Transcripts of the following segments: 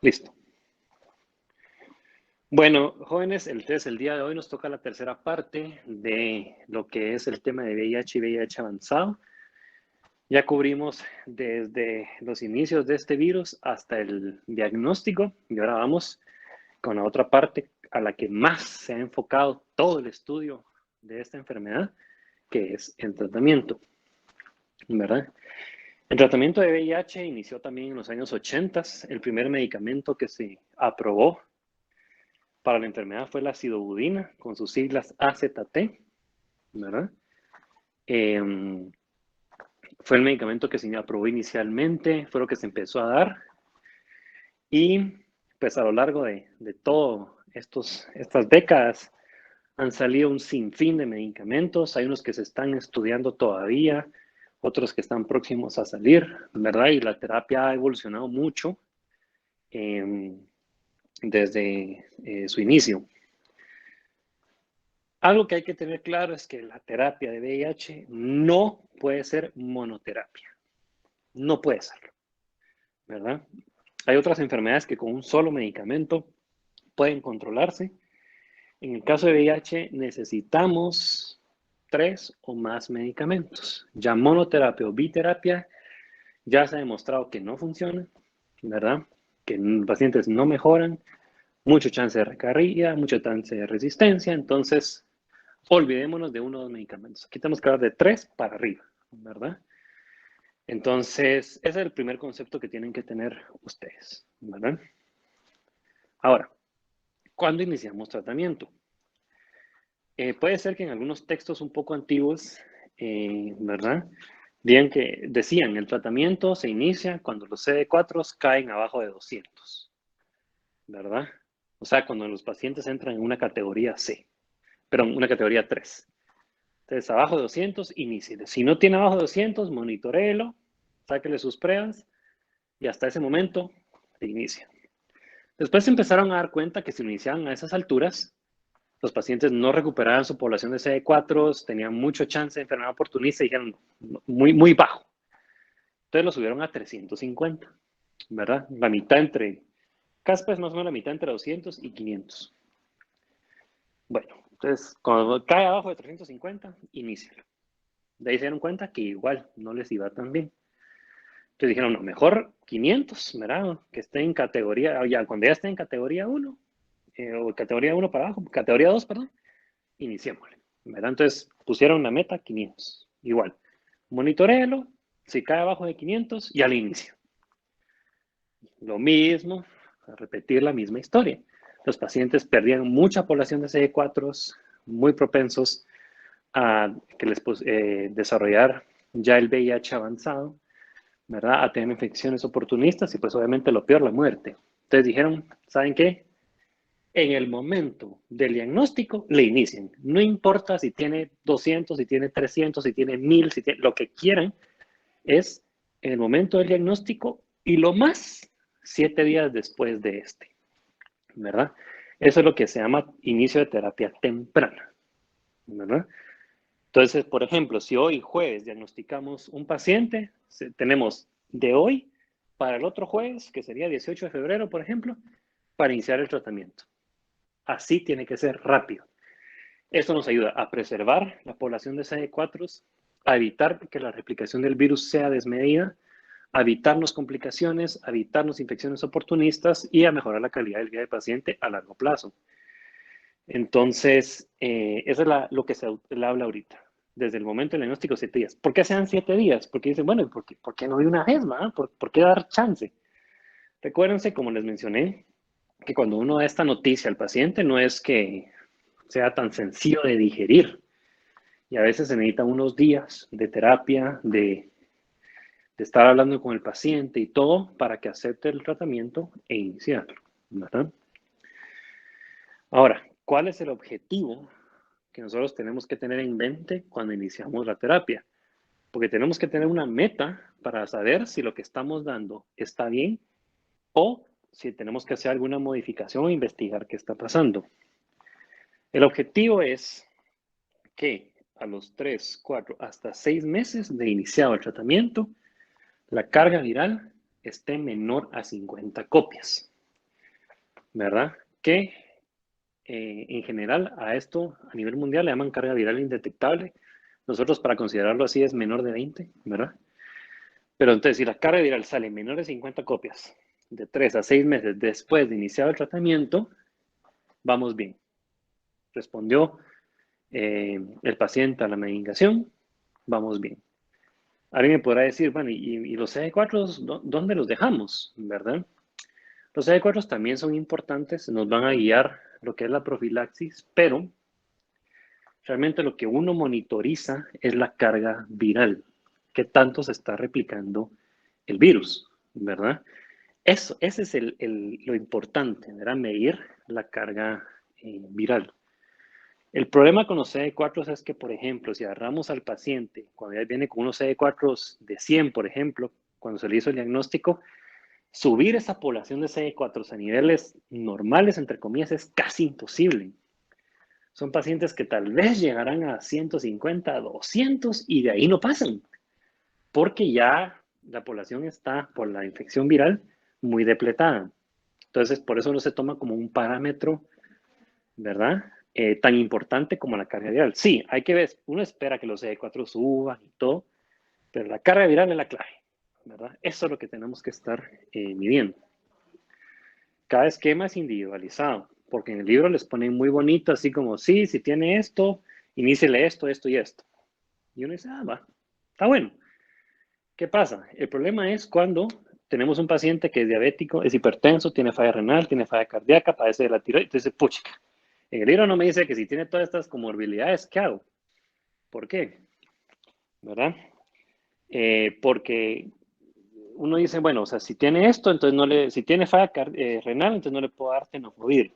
Listo. Bueno, jóvenes, el día de hoy nos toca la tercera parte de lo que es el tema de VIH y VIH avanzado. Ya cubrimos desde los inicios de este virus hasta el diagnóstico y ahora vamos con la otra parte a la que más se ha enfocado todo el estudio de esta enfermedad, que es el tratamiento, ¿verdad? El tratamiento de VIH inició también en los años 80. El primer medicamento que se aprobó para la enfermedad fue la acidobudina, con sus siglas AZT, ¿verdad? Eh, Fue el medicamento que se aprobó inicialmente, fue lo que se empezó a dar y pues a lo largo de todas estas décadas han salido un sinfín de medicamentos, hay unos que se están estudiando todavía, otros que están próximos a salir, ¿verdad? Y la terapia ha evolucionado mucho eh, desde su inicio. Algo que hay que tener claro es que la terapia de VIH no puede ser monoterapia. No puede serlo, ¿verdad? Hay otras enfermedades que con un solo medicamento pueden controlarse. En el caso de VIH necesitamos 3 o más medicamentos. Ya monoterapia o biterapia ya se ha demostrado que no funciona, ¿verdad? Que los pacientes no mejoran, mucho chance de recaída, mucho chance de resistencia, entonces olvidémonos de uno o dos medicamentos. Aquí tenemos que hablar de 3 para arriba, ¿verdad? Entonces, ese es el primer concepto que tienen que tener ustedes, ¿verdad? Ahora, ¿cuándo iniciamos tratamiento? Puede ser que en algunos textos un poco antiguos, ¿verdad? Decían, el tratamiento se inicia cuando los CD4 caen abajo de 200, ¿verdad? O sea, cuando los pacientes entran en una categoría C, pero en una categoría 3. Entonces, abajo de 200, inicie. Si no tiene abajo de 200, monitoréelo, sáquele sus pruebas y hasta ese momento se inicia. Después se empezaron a dar cuenta que si iniciaban a esas alturas, los pacientes no recuperaban su población de CD4, tenían mucho chance de enfermedad oportunista y dijeron muy, muy bajo. Entonces lo subieron a 350, ¿verdad? La mitad entre, caspa es más o menos la mitad entre 200 y 500. Bueno, entonces cuando cae abajo de 350, inícialo. De ahí se dieron cuenta que igual no les iba tan bien. Entonces dijeron, no, mejor 500, ¿verdad? Que esté en categoría, ya cuando ya esté en categoría 1, o categoría 1 para abajo, categoría 2, perdón, iniciémosle, ¿verdad? Entonces pusieron la meta 500, igual. Monitoréelo, si cae abajo de 500, ya le inicio. Lo mismo, a repetir la misma historia. Los pacientes perdían mucha población de CD4, muy propensos a que les desarrollar ya el VIH avanzado, ¿verdad? A tener infecciones oportunistas y pues obviamente lo peor, la muerte. Entonces dijeron, ¿saben qué? En el momento del diagnóstico le inician. No importa si tiene 200, si tiene 300, si tiene 1000, si tiene lo que quieran, es en el momento del diagnóstico y lo más 7 días después de este, ¿verdad? Eso es lo que se llama inicio de terapia temprana, ¿verdad? Entonces, por ejemplo, si hoy jueves diagnosticamos un paciente, tenemos de hoy para el otro jueves, que sería 18 de febrero, por ejemplo, para iniciar el tratamiento. Así tiene que ser rápido. Esto nos ayuda a preservar la población de CD4, a evitar que la replicación del virus sea desmedida, a evitarnos complicaciones, a evitarnos infecciones oportunistas y a mejorar la calidad del vida del paciente a largo plazo. Entonces, eso es lo que se habla ahorita. Desde el momento del diagnóstico, 7 días. ¿Por qué sean 7 días? Porque dicen, bueno, ¿por qué no de una vez, ma? ¿Por qué dar chance? Recuérdense, como les mencioné, que cuando uno da esta noticia al paciente, no es que sea tan sencillo de digerir. Y a veces se necesitan unos días de terapia, de estar hablando con el paciente y todo para que acepte el tratamiento e iniciarlo, ¿verdad? Ahora, ¿cuál es el objetivo que nosotros tenemos que tener en mente cuando iniciamos la terapia? Porque tenemos que tener una meta para saber si lo que estamos dando está bien o si tenemos que hacer alguna modificación o investigar qué está pasando. El objetivo es que a los 3, 4, hasta 6 meses de iniciado el tratamiento, la carga viral esté menor a 50 copias. ¿verdad? Que en general a esto a nivel mundial le llaman carga viral indetectable. Nosotros para considerarlo así es menor de 20, ¿verdad? Pero entonces si la carga viral sale menor de 50 copias de 3 a 6 meses después de iniciar el tratamiento, vamos bien. Respondió el paciente a la medicación, vamos bien. Alguien me podrá decir, bueno, ¿y los CD4 dónde los dejamos? ¿Verdad? Los CD4 también son importantes, nos van a guiar lo que es la profilaxis, pero realmente lo que uno monitoriza es la carga viral, qué tanto se está replicando el virus, ¿verdad? Ese es lo importante, ¿verdad? Medir la carga viral. El problema con los CD4 es que, por ejemplo, si agarramos al paciente, cuando ya viene con unos CD4 de 100, por ejemplo, cuando se le hizo el diagnóstico, subir esa población de CD4 a niveles normales, entre comillas, es casi imposible. Son pacientes que tal vez llegarán a 150, a 200 y de ahí no pasan, porque ya la población está, por la infección viral, muy depletada. Entonces, por eso no se toma como un parámetro, ¿verdad? Tan importante como la carga viral. Sí, hay que ver, uno espera que los CD4 suban y todo, pero la carga viral es la clave, ¿verdad? Eso es lo que tenemos que estar midiendo. Cada esquema es individualizado, porque en el libro les ponen muy bonito, así como, sí, si tiene esto, iníciele esto, esto y esto. Y uno dice, ah, va, está bueno. ¿Qué pasa? El problema es cuando tenemos un paciente que es diabético, es hipertenso, tiene falla renal, tiene falla cardíaca, padece de la tiroides, entonces, pucha, en el libro no me dice que si tiene todas estas comorbilidades, ¿qué hago? ¿Por qué? ¿Verdad? Porque uno dice, bueno, o sea, si tiene esto, entonces no le, si tiene falla renal, entonces no le puedo dar tenofovir.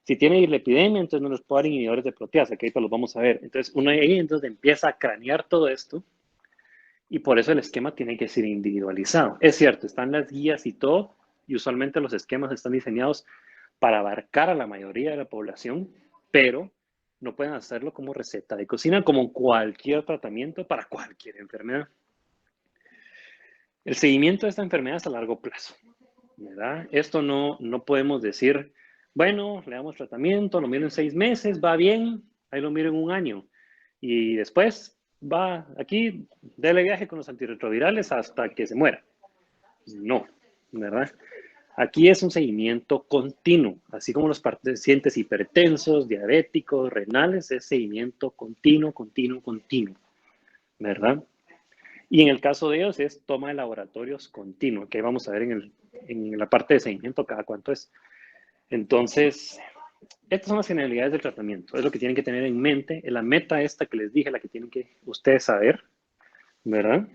Si tiene dislipidemia, entonces no les puedo dar inhibidores de proteasa, que ahorita los vamos a ver. Entonces, uno ahí entonces empieza a cranear todo esto y por eso el esquema tiene que ser individualizado. Es cierto, están las guías y todo, y usualmente los esquemas están diseñados para abarcar a la mayoría de la población, pero no pueden hacerlo como receta de cocina, como cualquier tratamiento para cualquier enfermedad. El seguimiento de esta enfermedad es a largo plazo, ¿verdad? Esto no podemos decir, bueno, le damos tratamiento, lo miro en 6 meses, va bien, ahí lo miro en un año. Y después va aquí, dele viaje con los antirretrovirales hasta que se muera. No, ¿verdad? Aquí es un seguimiento continuo, así como los pacientes hipertensos, diabéticos, renales, es seguimiento continuo, continuo, continuo, ¿verdad? Y en el caso de ellos es toma de laboratorios continuo, que vamos a ver en la parte de seguimiento cada cuánto es. Entonces, estas son las generalidades del tratamiento, es lo que tienen que tener en mente, es la meta esta que les dije, la que tienen que ustedes saber, ¿verdad?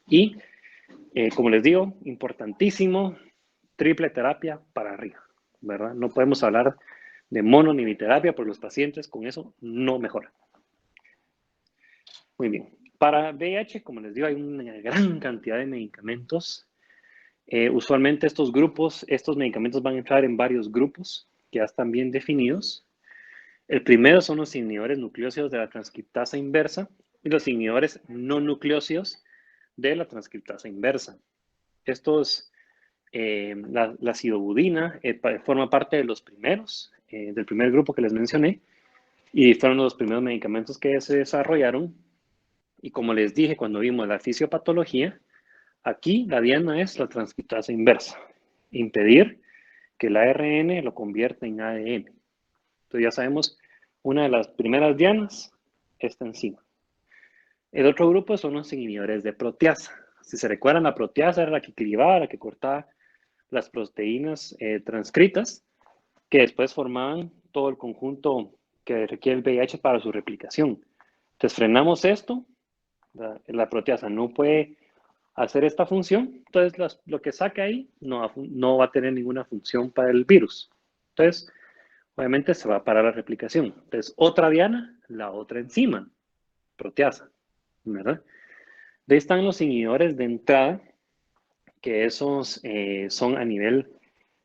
Y, como les digo, importantísimo, triple terapia para arriba, ¿verdad? No podemos hablar de mono ni biterapia porque los pacientes con eso no mejoran. Muy bien. Para VIH, como les digo, hay una gran cantidad de medicamentos. Usualmente estos medicamentos van a entrar en varios grupos que ya están bien definidos. El primero son los inhibidores nucleósidos de la transcriptasa inversa y los inhibidores no nucleósidos de la transcriptasa inversa. Estos, la sidobudina forma parte de los primeros, del primer grupo que les mencioné, y fueron los primeros medicamentos que se desarrollaron. Y como les dije cuando vimos la fisiopatología, aquí la diana es la transcriptasa inversa, impedir que el ARN lo convierta en ADN. Entonces ya sabemos, una de las primeras dianas, esta enzima. El otro grupo son los inhibidores de proteasa. Si se recuerdan, la proteasa era la que clivaba, la que cortaba las proteínas transcritas, que después formaban todo el conjunto que requiere el VIH para su replicación. Entonces frenamos esto, la proteasa no puede hacer esta función, entonces lo que saque ahí no va a tener ninguna función para el virus. Entonces, obviamente se va a parar la replicación. Entonces, otra diana, la otra enzima, proteasa, ¿verdad? De ahí están los inhibidores de entrada, que esos son a nivel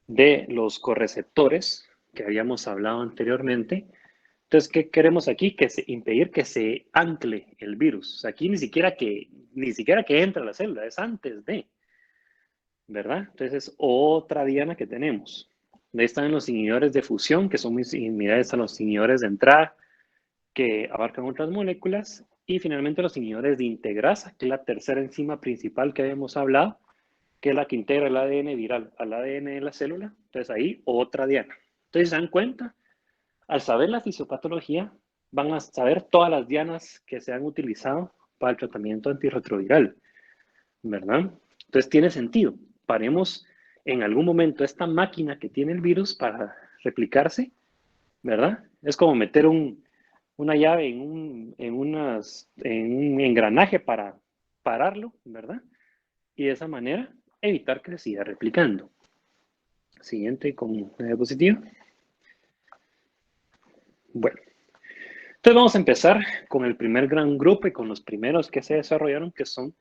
de los correceptores que habíamos hablado anteriormente. Entonces, ¿qué queremos aquí? Impedir que se ancle el virus. Aquí ni siquiera que entre a la célula, es antes de, ¿verdad? Entonces es otra diana que tenemos. De ahí están los inhibidores de fusión, que son muy similares a los inhibidores de entrada, que abarcan otras moléculas. Y finalmente los inhibidores de integrasa, que es la tercera enzima principal que habíamos hablado, que es la que integra el ADN viral al ADN de la célula. Entonces ahí otra diana. Entonces se dan cuenta, al saber la fisiopatología, van a saber todas las dianas que se han utilizado para el tratamiento antirretroviral, ¿verdad? Entonces tiene sentido. Paremos en algún momento esta máquina que tiene el virus para replicarse, ¿verdad? Es como meter una llave en un engranaje para pararlo, ¿verdad? Y de esa manera evitar que se siga replicando. Siguiente con la diapositiva. Bueno, entonces vamos a empezar con el primer gran grupo y con los primeros que se desarrollaron, que son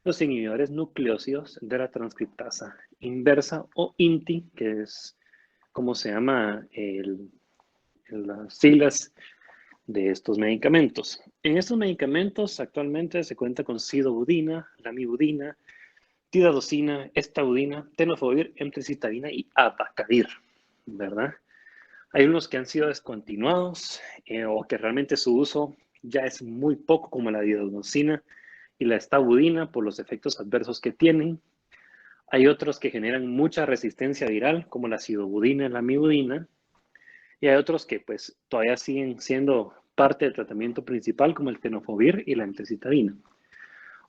los inhibidores nucleósidos de la transcriptasa inversa o INTI, que es como se llama las siglas de estos medicamentos. En estos medicamentos actualmente se cuenta con sidobudina, lamivudina, tidadosina, estaudina, tenofovir, emtricitabina y abacavir, ¿verdad? Hay unos que han sido descontinuados o que realmente su uso ya es muy poco, como la diadonosina y la estabudina, por los efectos adversos que tienen. Hay otros que generan mucha resistencia viral, como la sidobudina y la amibudina. Y hay otros que pues todavía siguen siendo parte del tratamiento principal, como el tenofovir y la emtricitabina.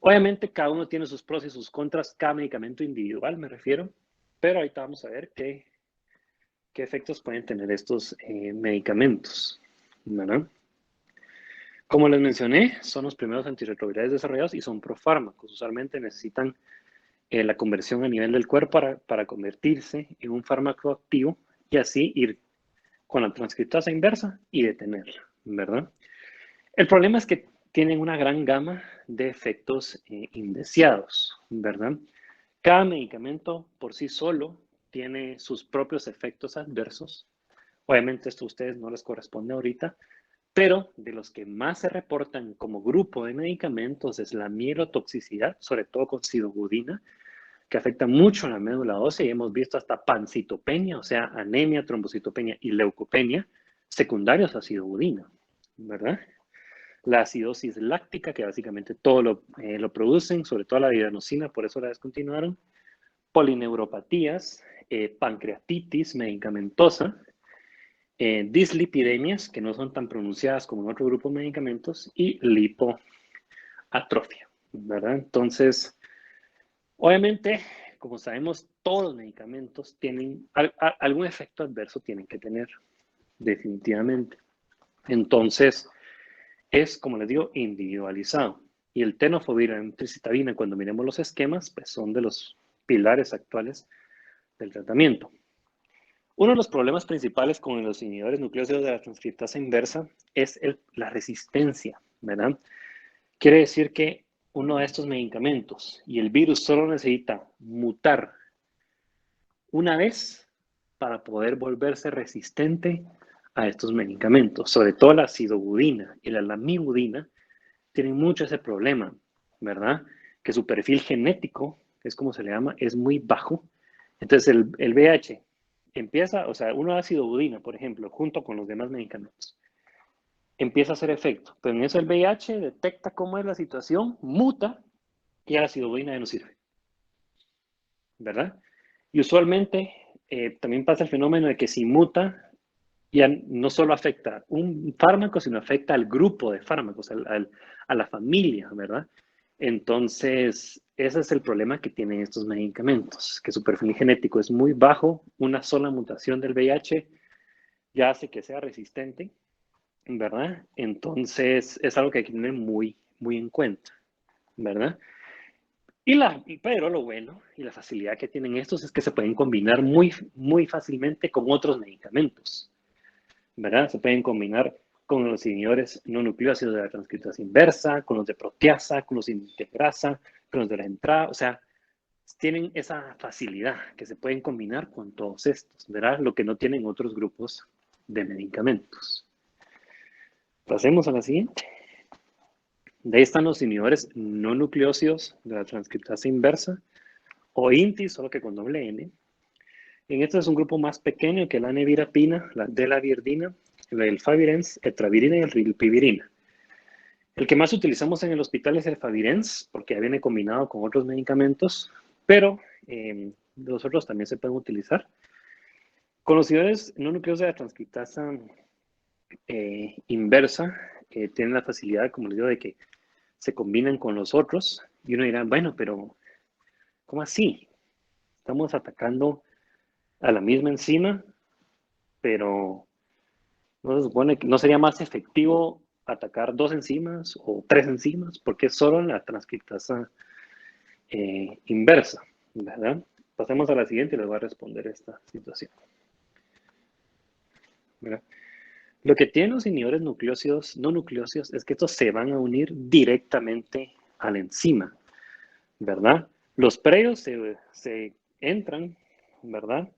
Obviamente cada uno tiene sus pros y sus contras, cada medicamento individual me refiero, pero ahorita vamos a ver qué efectos pueden tener estos medicamentos, ¿verdad? Como les mencioné, son los primeros antirretrovirales desarrollados y son profármacos. Usualmente necesitan la conversión a nivel del cuerpo para convertirse en un fármaco activo y así ir con la transcriptasa inversa y detenerla, ¿verdad? El problema es que tienen una gran gama de efectos indeseados, ¿verdad? Cada medicamento por sí solo tiene sus propios efectos adversos. Obviamente esto a ustedes no les corresponde ahorita, pero de los que más se reportan como grupo de medicamentos es la mielotoxicidad, sobre todo con sidobudina, que afecta mucho la médula ósea y hemos visto hasta pancitopenia, o sea, anemia, trombocitopenia y leucopenia, secundarios a sidobudina, ¿verdad? La acidosis láctica, que básicamente todo lo producen, sobre todo la dianosina, por eso la descontinuaron. Polineuropatías, pancreatitis medicamentosa, dislipidemias, que no son tan pronunciadas como en otro grupo de medicamentos, y lipoatrofia, ¿verdad? Entonces, obviamente, como sabemos, todos los medicamentos tienen algún efecto adverso, tienen que tener, definitivamente. Entonces, es, como les digo, individualizado. Y el tenofovir y la emtricitabina, cuando miremos los esquemas, pues son de los pilares actuales del tratamiento. Uno de los problemas principales con los inhibidores nucleósidos de la transcriptasa inversa es la resistencia, ¿verdad? Quiere decir que uno de estos medicamentos y el virus solo necesita mutar una vez para poder volverse resistente a estos medicamentos. Sobre todo la sidobudina y la lamivudina tienen mucho ese problema, ¿verdad? Que su perfil genético, que es como se le llama, es muy bajo. Entonces el VIH empieza, o sea, una acidobudina, por ejemplo, junto con los demás medicamentos, empieza a hacer efecto. Pero en eso el VIH detecta cómo es la situación, muta y la acidobudina ya no sirve, ¿verdad? Y usualmente también pasa el fenómeno de que si muta, ya no solo afecta un fármaco, sino afecta al grupo de fármacos, a la familia, ¿verdad? Entonces, ese es el problema que tienen estos medicamentos, que su perfil genético es muy bajo, una sola mutación del VIH ya hace que sea resistente, ¿verdad? Entonces, es algo que hay que tener muy, muy en cuenta, ¿verdad? Pero lo bueno y la facilidad que tienen estos es que se pueden combinar muy, muy fácilmente con otros medicamentos, ¿verdad? Se pueden combinar con los inhibidores no nucleósidos de la transcriptasa inversa, con los de proteasa, con los de integrasa, con los de la entrada, o sea, tienen esa facilidad que se pueden combinar con todos estos, ¿verdad? Lo que no tienen otros grupos de medicamentos. Pasemos a la siguiente. De ahí están los inhibidores no nucleósidos de la transcriptasa inversa, o INTI, solo que con doble N, En este es un grupo más pequeño que la nevirapina, la delavirdina, el Favirenz, etravirina y el rilpivirina. El que más utilizamos en el hospital es el Favirenz, porque ya viene combinado con otros medicamentos, pero los otros también se pueden utilizar. Con los inhibidores no nucleosos de la transcriptasa inversa, tienen la facilidad, como les digo, de que se combinan con los otros. Y uno dirá, bueno, pero ¿cómo así? Estamos atacando a la misma enzima, pero no se supone que no sería más efectivo atacar 2 enzimas o 3 enzimas, porque es solo la transcriptasa inversa, ¿verdad? Pasemos a la siguiente y les voy a responder esta situación. ¿Verdad? Lo que tienen los inhibidores nucleósidos, no nucleósidos, es que estos se van a unir directamente a la enzima, ¿verdad? Los previos se entran, ¿verdad?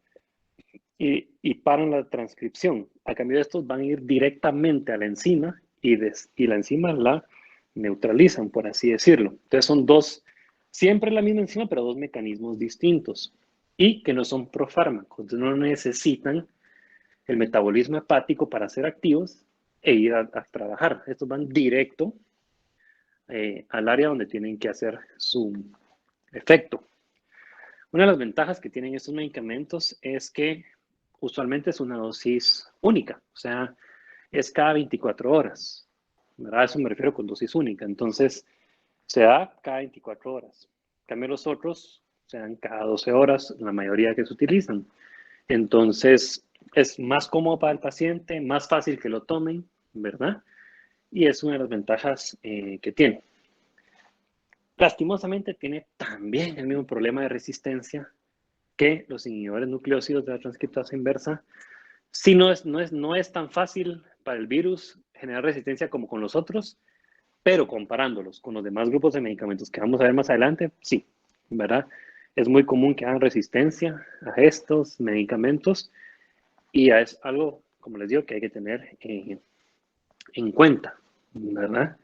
Y paran la transcripción. A cambio de estos van a ir directamente a la enzima y la enzima la neutralizan, por así decirlo. Entonces son siempre la misma enzima, pero 2 mecanismos distintos y que no son profármacos. Entonces no necesitan el metabolismo hepático para ser activos e ir a trabajar. Estos van directo al área donde tienen que hacer su efecto. Una de las ventajas que tienen estos medicamentos es que usualmente es una dosis única, o sea, es cada 24 horas, ¿verdad? A eso me refiero con dosis única. Entonces, se da cada 24 horas. En cambio, los otros se dan cada 12 horas, la mayoría que se utilizan. Entonces, es más cómodo para el paciente, más fácil que lo tomen, ¿verdad? Y es una de las ventajas que tiene. Lastimosamente, tiene también el mismo problema de resistencia que los inhibidores nucleósidos de la transcriptasa inversa. Sí, no es tan fácil para el virus generar resistencia como con los otros, pero comparándolos con los demás grupos de medicamentos que vamos a ver más adelante, sí, ¿verdad? Es muy común que hagan resistencia a estos medicamentos y es algo, como les digo, que hay que tener en cuenta, ¿verdad?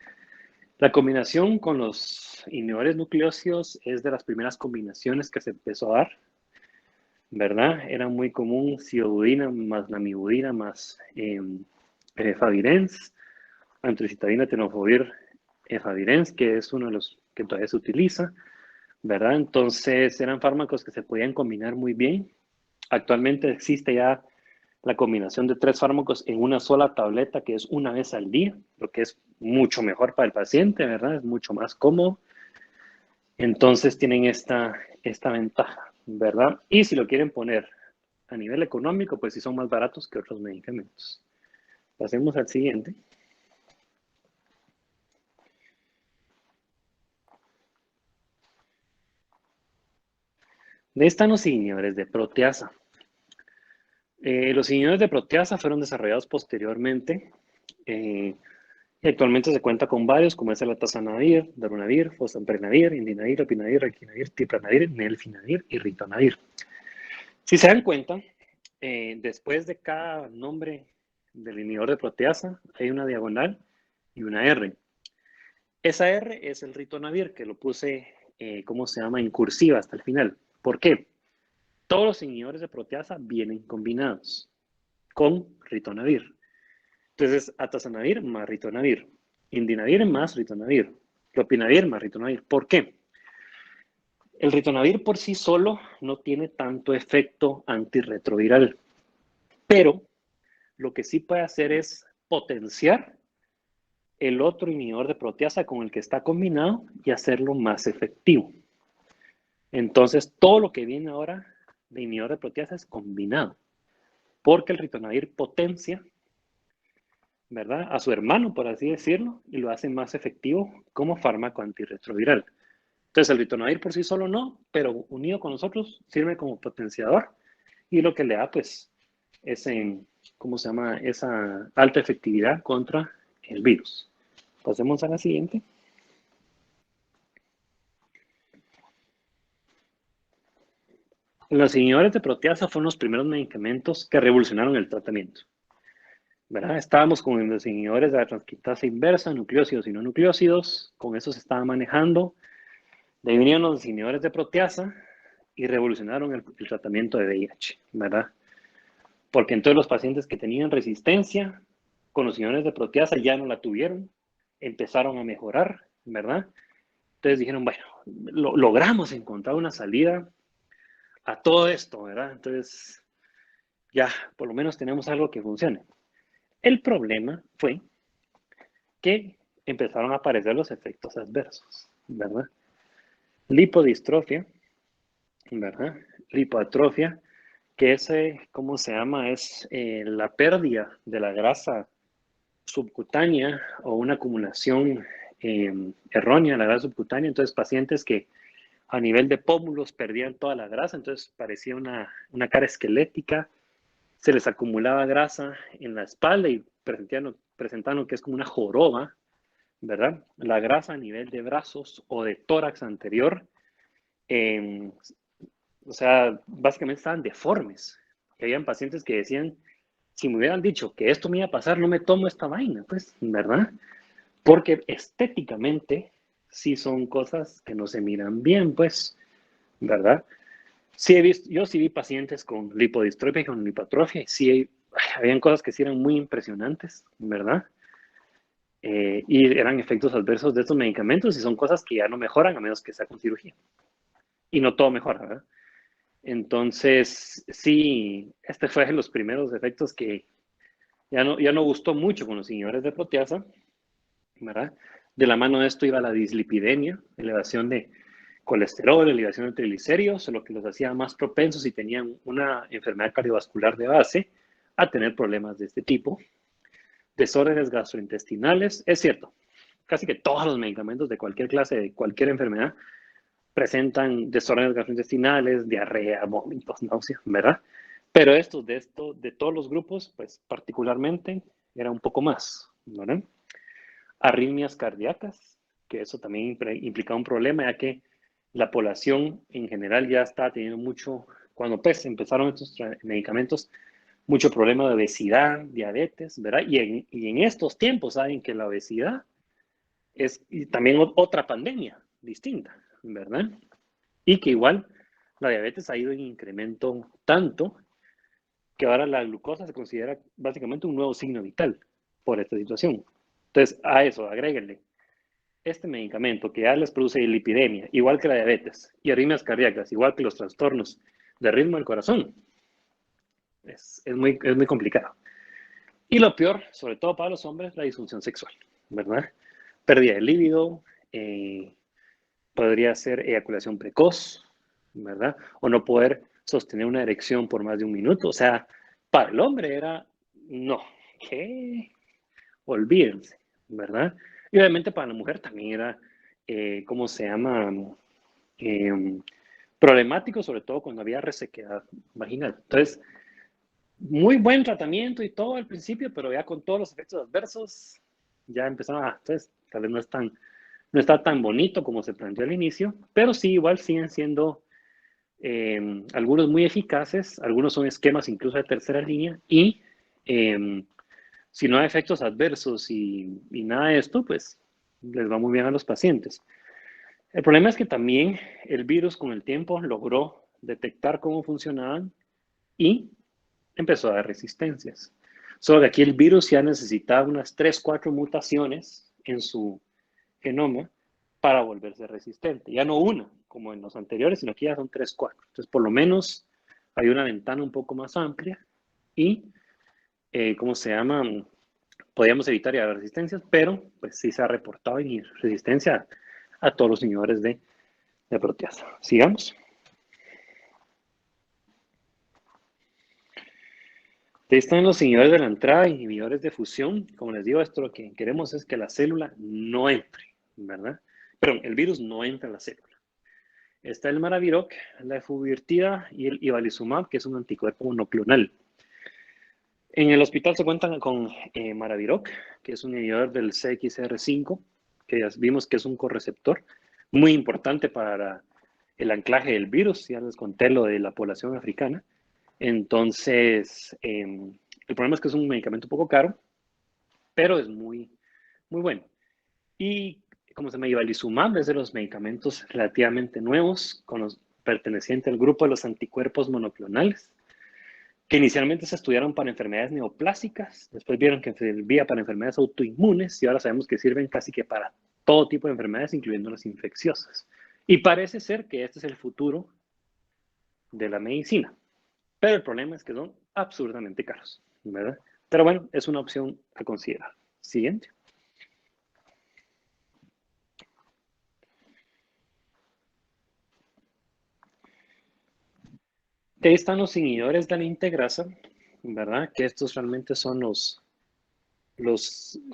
La combinación con los inhibidores nucleósidos es de las primeras combinaciones que se empezó a dar, ¿verdad? Era muy común ciodudina más lamivudina más Favirenz, antricitabina, tenofovir, Favirenz, que es uno de los que todavía se utiliza, ¿verdad? Entonces eran fármacos que se podían combinar muy bien. Actualmente existe ya la combinación de 3 fármacos en una sola tableta, que es una vez al día, lo que es mucho mejor para el paciente, ¿verdad? Es mucho más cómodo. Entonces tienen esta ventaja, ¿verdad? Y si lo quieren poner a nivel económico, pues sí son más baratos que otros medicamentos. Pasemos al siguiente. De están los inhibidores de proteasa. Los inhibidores de proteasa fueron desarrollados posteriormente y actualmente se cuenta con varios, como es el atazanavir, darunavir, fosfenprenavir, indinavir, opinavir, requinavir, tipranavir, nelfinavir y ritonavir. Si se dan cuenta, después de cada nombre del inhibidor de proteasa hay una diagonal y una R. Esa R es el ritonavir, que lo puse, ¿cómo se llama? En cursiva hasta el final. ¿Por qué? Todos los inhibidores de proteasa vienen combinados con ritonavir. Entonces, atazanavir más ritonavir, indinavir más ritonavir, propinavir más ritonavir. ¿Por qué? El ritonavir por sí solo no tiene tanto efecto antirretroviral, pero lo que sí puede hacer es potenciar el otro inhibidor de proteasa con el que está combinado y hacerlo más efectivo. Entonces, todo lo que viene ahora de inhibidor de proteasa es combinado, porque el ritonavir potencia, ¿verdad?, a su hermano, por así decirlo, y lo hace más efectivo como fármaco antirretroviral. Entonces, el ritonavir por sí solo no, pero unido con nosotros sirve como potenciador y lo que le da, pues, es ¿cómo se llama?, esa alta efectividad contra el virus. Pasemos a la siguiente. Los inhibidores de proteasa fueron los primeros medicamentos que revolucionaron el tratamiento, ¿verdad? Estábamos con los inhibidores de la transcriptasa inversa, nucleósidos y no nucleósidos, con eso se estaba manejando. De ahí vinieron los inhibidores de proteasa y revolucionaron el tratamiento de VIH, ¿verdad? Porque entonces los pacientes que tenían resistencia con los inhibidores de proteasa ya no la tuvieron, empezaron a mejorar, ¿verdad? Entonces dijeron, bueno, logramos encontrar una salida a todo esto, ¿verdad? Entonces, ya, por lo menos tenemos algo que funcione. El problema fue que empezaron a aparecer los efectos adversos, ¿verdad? Lipodistrofia, ¿verdad? Lipoatrofia, que es, ¿cómo se llama? Es la pérdida de la grasa subcutánea o una acumulación errónea de la grasa subcutánea. Entonces, pacientes que a nivel de pómulos perdían toda la grasa, entonces parecía una cara esquelética, se les acumulaba grasa en la espalda y presentaban lo que es como una joroba, ¿verdad? La grasa a nivel de brazos o de tórax anterior, o sea, básicamente estaban deformes. Y habían pacientes que decían, si me hubieran dicho que esto me iba a pasar, no me tomo esta vaina, pues, ¿verdad? Porque estéticamente sí son cosas que no se miran bien, pues, ¿verdad? Sí he visto, yo sí vi pacientes con lipodistrofia y con lipoatrofia, y sí habían cosas que sí eran muy impresionantes, ¿verdad? Y eran efectos adversos de estos medicamentos y son cosas que ya no mejoran a menos que sea con cirugía. Y no todo mejora, ¿verdad? Entonces, sí, este fue de los primeros efectos que ya no gustó mucho con los inhibidores de proteasa, ¿verdad? De la mano de esto iba la dislipidemia, elevación de colesterol, elevación de triglicéridos, lo que los hacía más propensos si tenían una enfermedad cardiovascular de base a tener problemas de este tipo. Desórdenes gastrointestinales, es cierto, casi que todos los medicamentos de cualquier clase, de cualquier enfermedad, presentan desórdenes gastrointestinales, diarrea, vómitos, náuseas, ¿verdad? Pero de todos los grupos, pues particularmente era un poco más, ¿verdad? Arritmias cardíacas, que eso también implica un problema, ya que la población en general ya está teniendo mucho, cuando pues empezaron estos medicamentos, mucho problema de obesidad, diabetes, ¿verdad? Y en estos tiempos saben que la obesidad es también otra pandemia distinta, ¿verdad? Y que igual la diabetes ha ido en incremento tanto que ahora la glucosa se considera básicamente un nuevo signo vital por esta situación. Entonces, a eso agréguenle este medicamento que ya les produce lipidemia, igual que la diabetes, y arritmias cardíacas, igual que los trastornos de ritmo del corazón, es muy complicado. Y lo peor, sobre todo para los hombres, la disfunción sexual, ¿verdad? Pérdida de líbido, podría ser eyaculación precoz, ¿verdad? O no poder sostener una erección por más de un minuto. O sea, para el hombre era, no, ¿qué? Olvídense, ¿verdad? Y obviamente para la mujer también era, ¿cómo se llama? Eh, Problemático, sobre todo cuando había resequedad vaginal. Entonces, muy buen tratamiento y todo al principio, pero ya con todos los efectos adversos, ya empezaron a, entonces, tal vez no está tan bonito como se planteó al inicio, pero sí, igual siguen siendo algunos muy eficaces, algunos son esquemas incluso de tercera línea, y si no hay efectos adversos y nada de esto, pues les va muy bien a los pacientes. El problema es que también el virus con el tiempo logró detectar cómo funcionaban y empezó a dar resistencias. Solo que aquí el virus ya necesitaba unas 3, 4 mutaciones en su genoma para volverse resistente. Ya no una, como en los anteriores, sino que ya son 3, 4. Entonces, por lo menos hay una ventana un poco más amplia y, ¿cómo se llama? Podíamos evitar ya las resistencias, pero pues sí se ha reportado resistencia a todos los inhibidores de proteasa. Sigamos. Ahí están los inhibidores de la entrada, inhibidores de fusión. Como les digo, esto lo que queremos es que la célula no entre, ¿verdad? Perdón, el virus no entra a la célula. Está el Maraviroc, la efuvirtida y el ibalizumab, que es un anticuerpo monoclonal. En el hospital se cuentan con Maraviroc, que es un inhibidor del CXR5, que ya vimos que es un correceptor muy importante para el anclaje del virus. Ya les conté lo de la población africana. Entonces, el problema es que es un medicamento un poco caro, pero es muy bueno. Y como se llama, ibalizumab es de los medicamentos relativamente nuevos, perteneciente al grupo de los anticuerpos monoclonales, que inicialmente se estudiaron para enfermedades neoplásicas, después vieron que servía para enfermedades autoinmunes y ahora sabemos que sirven casi que para todo tipo de enfermedades, incluyendo las infecciosas. Y parece ser que este es el futuro de la medicina. Pero el problema es que son absurdamente caros, ¿verdad? Pero bueno, es una opción a considerar. Siguiente. Ahí están los inhibidores de la integrasa, ¿verdad? Que estos realmente son los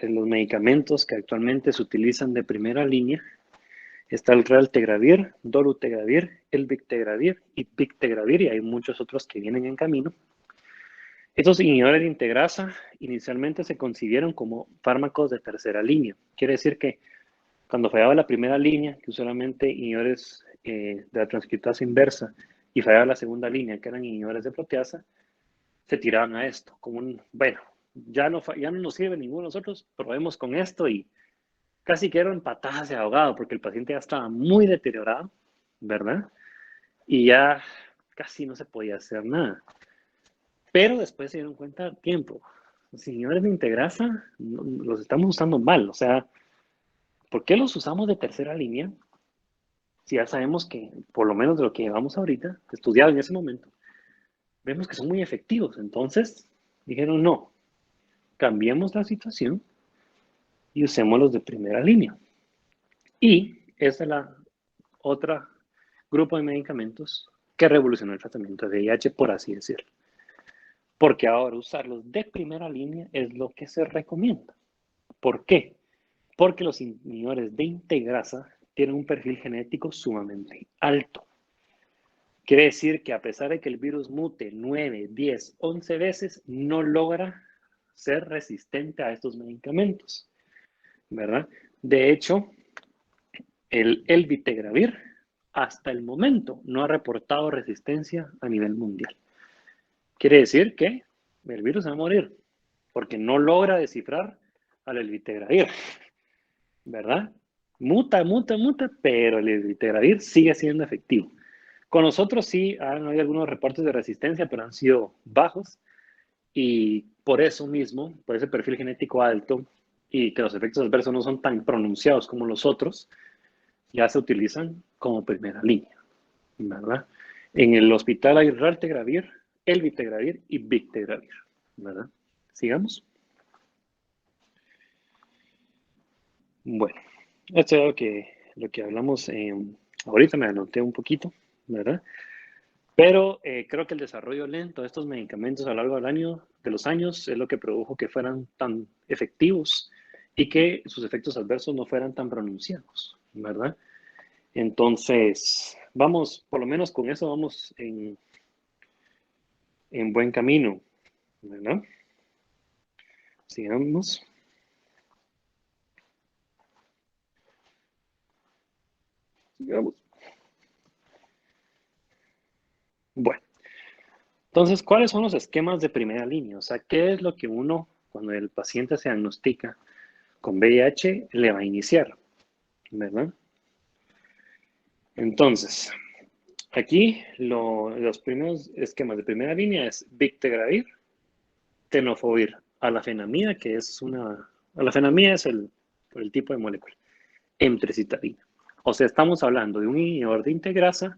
medicamentos que actualmente se utilizan de primera línea. Está el Raltegravir, Dolutegravir, el Bictegravir y Bictegravir, y hay muchos otros que vienen en camino. Estos inhibidores de integrasa inicialmente se concibieron como fármacos de tercera línea. Quiere decir que cuando fallaba la primera línea, que usualmente inhibidores de la transcriptasa inversa, y fallaba la segunda línea, que eran inhibidores de proteasa, se tiraban a esto, como un, bueno, ya no nos sirve ninguno de nosotros, probemos con esto y casi que eran patadas de ahogado, porque el paciente ya estaba muy deteriorado, ¿verdad? Y ya casi no se podía hacer nada. Pero después se dieron cuenta, tiempo, los inhibidores de integrasa los estamos usando mal, o sea, ¿por qué los usamos de tercera línea? Si ya sabemos que, por lo menos de lo que llevamos ahorita, estudiado en ese momento, vemos que son muy efectivos. Entonces, dijeron, no, cambiemos la situación y usémoslos de primera línea. Y esta es la otra grupo de medicamentos que revolucionó el tratamiento de VIH, por así decirlo. Porque ahora usarlos de primera línea es lo que se recomienda. ¿Por qué? Porque los inhibidores de integrasa tienen un perfil genético sumamente alto. Quiere decir que a pesar de que el virus mute 9, 10, 11 veces, no logra ser resistente a estos medicamentos, ¿verdad? De hecho, el Bictegravir hasta el momento no ha reportado resistencia a nivel mundial. Quiere decir que el virus va a morir porque no logra descifrar al Bictegravir, ¿verdad? Muta, pero el Bictegravir sigue siendo efectivo. Con nosotros sí han habido algunos reportes de resistencia, pero han sido bajos y por eso mismo, por ese perfil genético alto y que los efectos adversos no son tan pronunciados como los otros, ya se utilizan como primera línea, ¿verdad? En el hospital hay Raltegravir, Elvitegravir y Bictegravir, ¿verdad? Sigamos. Bueno, esto es lo que hablamos ahorita, me anoté un poquito, ¿verdad? Pero creo que el desarrollo lento de estos medicamentos a lo largo de los años es lo que produjo que fueran tan efectivos y que sus efectos adversos no fueran tan pronunciados, ¿verdad? Entonces, vamos, por lo menos con eso vamos en buen camino, ¿verdad? Sigamos. Sigamos. Bueno, entonces, ¿cuáles son los esquemas de primera línea? O sea, ¿qué es lo que uno, cuando el paciente se diagnostica con VIH, le va a iniciar? ¿Verdad? Entonces, aquí los primeros esquemas de primera línea es Bictegravir, Tenofovir, alafenamida, que es alafenamida es el tipo de molécula, emtricitabina. O sea, estamos hablando de un inhibidor de integrasa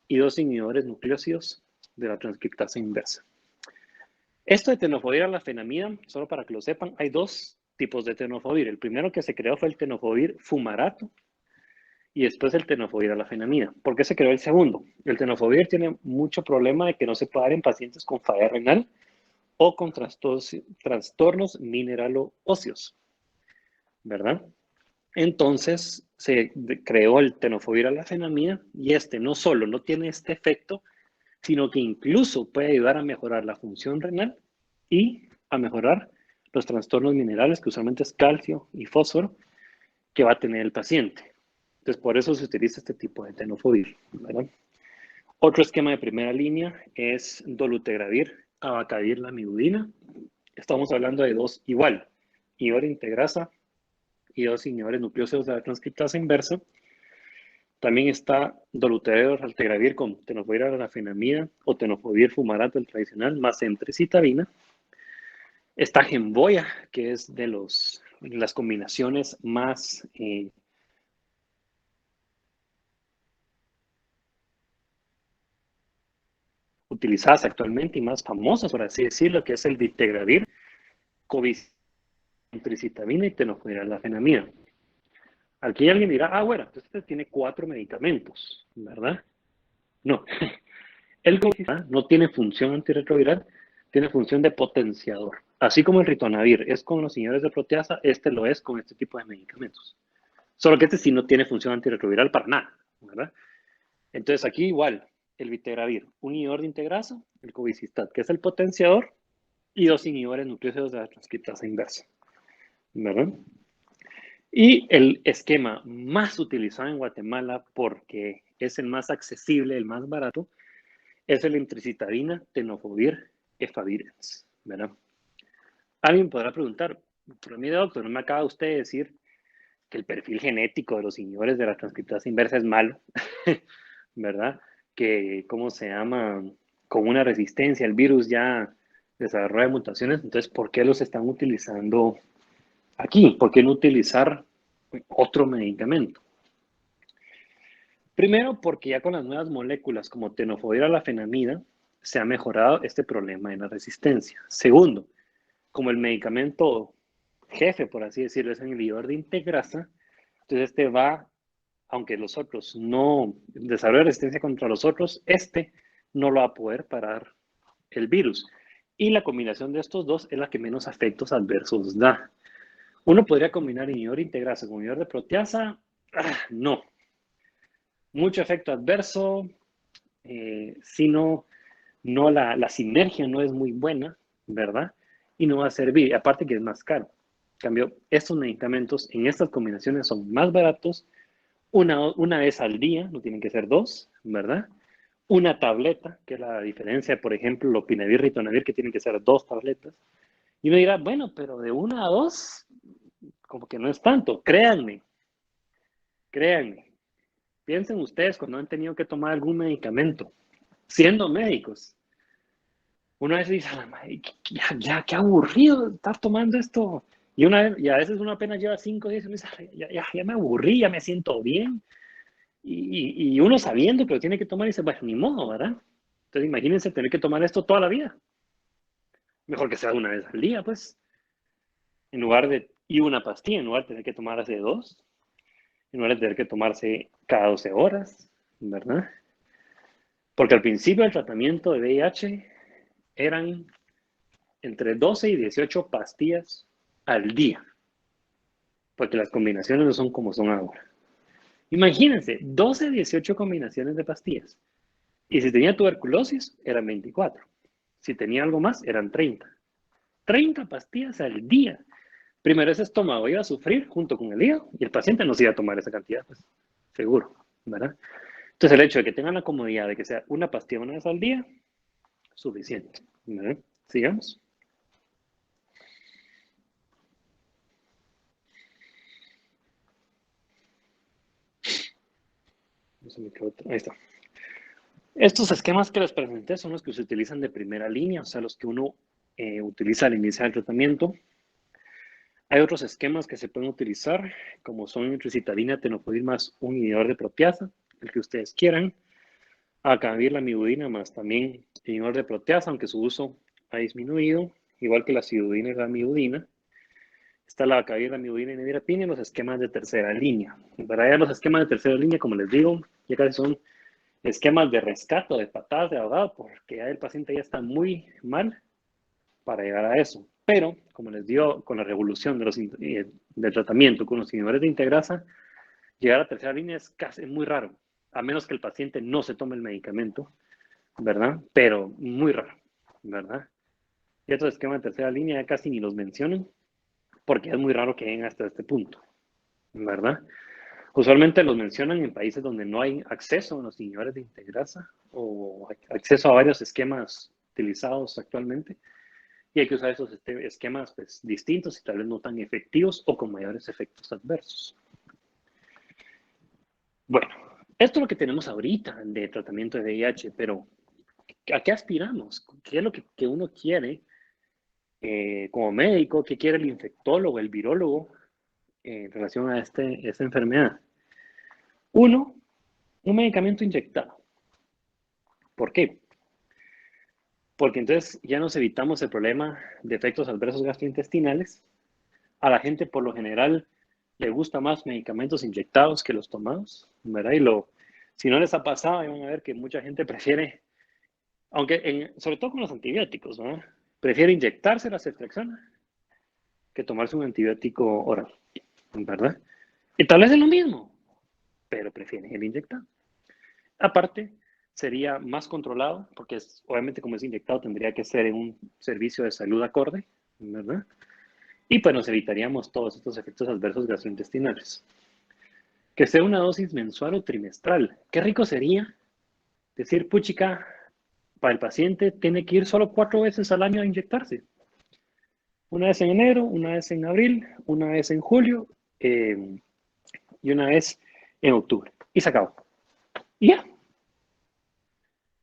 y dos inhibidores nucleósidos de la transcriptasa inversa. Esto de tenofovir alafenamida, solo para que lo sepan, hay dos tipos de tenofovir. El primero que se creó fue el tenofovir fumarato y después el tenofovir alafenamida. ¿Por qué se creó el segundo? El tenofovir tiene mucho problema de que no se puede dar en pacientes con falla renal o con trastornos mineralo-óseos, ¿verdad? Entonces se creó el tenofovir alafenamida y este no solo no tiene este efecto, sino que incluso puede ayudar a mejorar la función renal y a mejorar los trastornos minerales, que usualmente es calcio y fósforo, que va a tener el paciente. Entonces, por eso se utiliza este tipo de tenofovir, ¿verdad? Otro esquema de primera línea es dolutegravir, abacavir, lamivudina. Estamos hablando de dos igual, inhibidor integrasa y dos inhibidores nucleósidos de la transcriptasa inversa, También está dolutegravir raltegravir con tenofovir arafenamida o tenofovir fumarato, el tradicional, más emtricitabina. Está Genvoya, que es de las combinaciones más utilizadas actualmente y más famosas, por así decirlo, que es el dictegravir, cobicitabina y tenofovir arafenamida. Aquí alguien dirá, ah, bueno, entonces este tiene 4 medicamentos, ¿verdad? No. El cobicistat no tiene función antirretroviral, tiene función de potenciador. Así como el ritonavir es con los inhibidores de proteasa, este lo es con este tipo de medicamentos. Solo que este sí no tiene función antirretroviral para nada, ¿verdad? Entonces aquí igual, el vitegravir, un inhibidor de integrasa, el cobicistat, que es el potenciador, y 2 inhibidores nucleósidos de la transcriptasa inversa, ¿verdad? Y el esquema más utilizado en Guatemala, porque es el más accesible, el más barato, es el emtricitabina, tenofovir, efavirenz, ¿verdad? Alguien podrá preguntar, pero mire doctor, ¿no me acaba usted de decir que el perfil genético de los inhibidores de la transcriptasa inversa es malo? ¿Verdad? Que, ¿cómo se llama? Con una resistencia, el virus ya desarrolla mutaciones, entonces, ¿por qué los están utilizando aquí? ¿Por qué no utilizar otro medicamento? Primero, porque ya con las nuevas moléculas como tenofovir arafenamida se ha mejorado este problema de la resistencia. Segundo, como el medicamento jefe, por así decirlo, es un inhibidor de integrasa, entonces este va, aunque los otros no desarrollan resistencia contra los otros, este no lo va a poder parar el virus. Y la combinación de estos dos es la que menos efectos adversos da. Uno podría combinar inhibidor de integrasa con inhibidor de proteasa. No. Mucho efecto adverso. Si no, la sinergia no es muy buena, ¿verdad? Y no va a servir. Aparte que es más caro. En cambio, estos medicamentos en estas combinaciones son más baratos. Una vez al día, no tienen que ser dos, ¿verdad? Una tableta, que es la diferencia, por ejemplo, lopinavir, ritonavir, que tienen que ser 2 tabletas. Y uno dirá, bueno, pero de 1 a 2, como que no es tanto. Créanme, créanme. Piensen ustedes cuando han tenido que tomar algún medicamento, siendo médicos. Una vez dice, ya, qué aburrido estar tomando esto. Y a veces uno apenas lleva 5 días y uno dice, ya me aburrí, ya me siento bien. Y uno sabiendo que lo tiene que tomar y dice, bueno, ni modo, ¿verdad? Entonces imagínense tener que tomar esto toda la vida. Mejor que sea una vez al día, pues. En lugar de, y una pastilla, en lugar de tener que tomarse 2, en lugar de tener que tomarse cada 12 horas, ¿verdad? Porque al principio del tratamiento de VIH eran entre 12 y 18 pastillas al día, porque las combinaciones no son como son ahora. Imagínense, 12, 18 combinaciones de pastillas. Y si tenía tuberculosis, eran 24. Si tenía algo más, eran 30. 30 pastillas al día. Primero ese estómago iba a sufrir junto con el hígado y el paciente no se iba a tomar esa cantidad, pues, seguro, ¿verdad? Entonces el hecho de que tengan la comodidad de que sea una pastilla una vez al día, suficiente, ¿verdad? Sigamos. Ahí está. Estos esquemas que les presenté son los que se utilizan de primera línea, o sea, los que uno utiliza al iniciar el tratamiento. Hay otros esquemas que se pueden utilizar, como son nitrocitadina, tenofovir más un inhibidor de proteasa, el que ustedes quieran. Acabir la mibudina más también inhibidor de proteasa, aunque su uso ha disminuido, igual que la acidudina y la mibudina. Está la acabir, la mibudina y nevirapina en los esquemas de tercera línea. Para allá los esquemas de tercera línea, como les digo, ya casi son esquemas de rescate, de patadas de ahogado, porque ya el paciente ya está muy mal para llegar a eso. Pero, como les digo, con la revolución del tratamiento con los inhibidores de integrasa, llegar a tercera línea es casi muy raro, a menos que el paciente no se tome el medicamento, ¿verdad? Pero muy raro, ¿verdad? Y estos esquemas de tercera línea ya casi ni los mencionan, porque es muy raro que lleguen hasta este punto, ¿verdad? Usualmente los mencionan en países donde no hay acceso a los inhibidores de integrasa o acceso a varios esquemas utilizados actualmente. Y hay que usar esos esquemas pues, distintos y tal vez no tan efectivos o con mayores efectos adversos. Bueno, Esto es lo que tenemos ahorita de tratamiento de VIH, pero ¿a qué aspiramos? ¿Qué es lo que uno quiere como médico? ¿Qué quiere el infectólogo, el virólogo en relación a esta enfermedad? Uno, un medicamento inyectado. ¿Por qué? Porque entonces ya nos evitamos el problema de efectos adversos gastrointestinales. A la gente por lo general le gusta más medicamentos inyectados que los tomados, ¿verdad? Si no les ha pasado, van a ver que mucha gente prefiere, sobre todo con los antibióticos, ¿verdad? Prefiere inyectarse la ceftriaxona que tomarse un antibiótico oral, ¿verdad? Y tal vez es lo mismo, pero prefieren el inyectado. Aparte, sería más controlado, porque obviamente como es inyectado tendría que ser en un servicio de salud acorde, ¿verdad? Y pues nos evitaríamos todos estos efectos adversos gastrointestinales. Que sea una dosis mensual o trimestral. Qué rico sería decir, puchica, para el paciente tiene que ir solo 4 veces al año a inyectarse. Una vez en enero, una vez en abril, una vez en julio y una vez en octubre. Y se acabó. Y ya.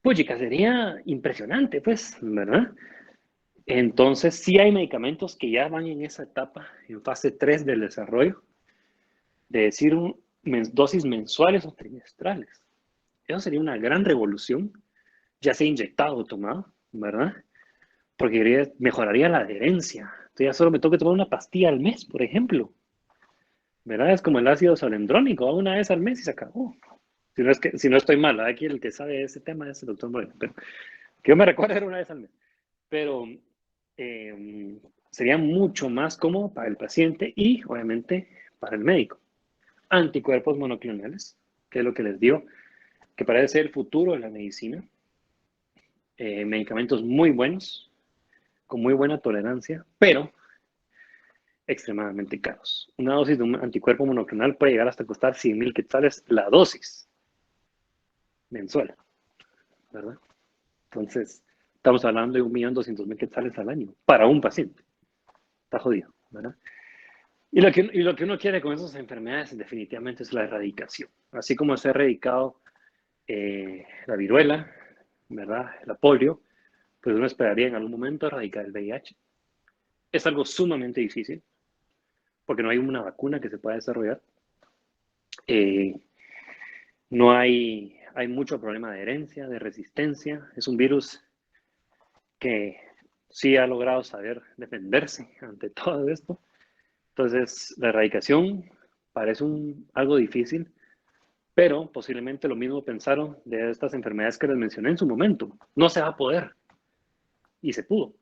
Puchica, sería impresionante, pues, ¿verdad? Entonces, sí hay medicamentos que ya van en esa etapa, en fase 3 del desarrollo, de decir dosis mensuales o trimestrales. Eso sería una gran revolución, ya sea inyectado o tomado, ¿verdad? Porque mejoraría la adherencia. Entonces ya solo me tengo que tomar una pastilla al mes, por ejemplo. ¿Verdad? Es como el ácido salendrónico, una vez al mes y se acabó. Si no estoy mal, aquí el que sabe ese tema es el doctor Moreno, pero que yo me recuerdo era una vez al mes. Pero sería mucho más cómodo para el paciente y, obviamente, para el médico. Anticuerpos monoclonales, que es lo que les digo, que parece ser el futuro de la medicina. Medicamentos muy buenos, con muy buena tolerancia, pero extremadamente caros. Una dosis de un anticuerpo monoclonal puede llegar hasta costar 100,000 quetzales la dosis mensual, ¿verdad? Entonces, estamos hablando de 1.200.000 quetzales al año para un paciente. Está jodido, ¿verdad? Y lo que uno quiere con esas enfermedades definitivamente es la erradicación. Así como se ha erradicado la viruela, ¿verdad? La polio, pues uno esperaría en algún momento erradicar el VIH. Es algo sumamente difícil porque no hay una vacuna que se pueda desarrollar. No hay mucho problema de herencia, de resistencia. Es un virus que sí ha logrado saber defenderse ante todo esto. Entonces, la erradicación parece algo difícil, pero posiblemente lo mismo pensaron de estas enfermedades que les mencioné en su momento. No se va a poder. Y se pudo.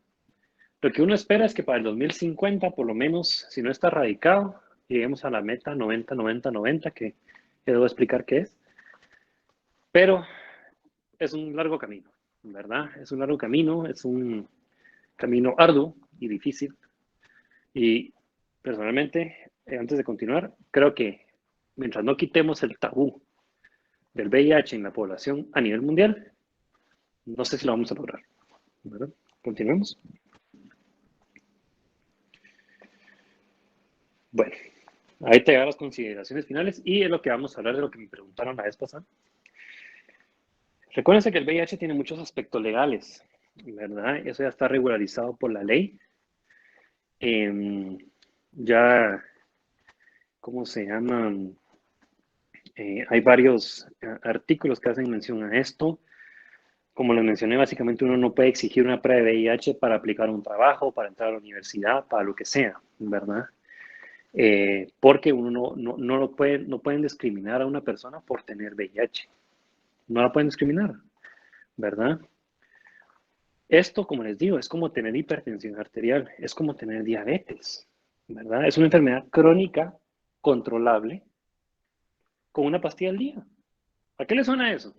Lo que uno espera es que para el 2050, por lo menos, si no está erradicado, lleguemos a la meta 90-90-90, que debo explicar qué es. Pero es un largo camino, ¿verdad? Es un largo camino, es un camino arduo y difícil. Y personalmente, antes de continuar, creo que mientras no quitemos el tabú del VIH en la población a nivel mundial, no sé si lo vamos a lograr, ¿verdad? Continuemos. Bueno, ahí te llegan las consideraciones finales y es lo que vamos a hablar de lo que me preguntaron la vez pasada. Recuérdense que el VIH tiene muchos aspectos legales, ¿verdad? Eso ya está regularizado por la ley. Ya, ¿cómo se llaman? Hay varios artículos que hacen mención a esto. Como les mencioné, básicamente uno no puede exigir una prueba de VIH para aplicar un trabajo, para entrar a la universidad, para lo que sea, ¿verdad? Porque uno no pueden discriminar a una persona por tener VIH. No la pueden discriminar, ¿verdad? Esto, como les digo, es como tener hipertensión arterial, es como tener diabetes, ¿verdad? Es una enfermedad crónica, controlable, con una pastilla al día. ¿A qué le suena eso?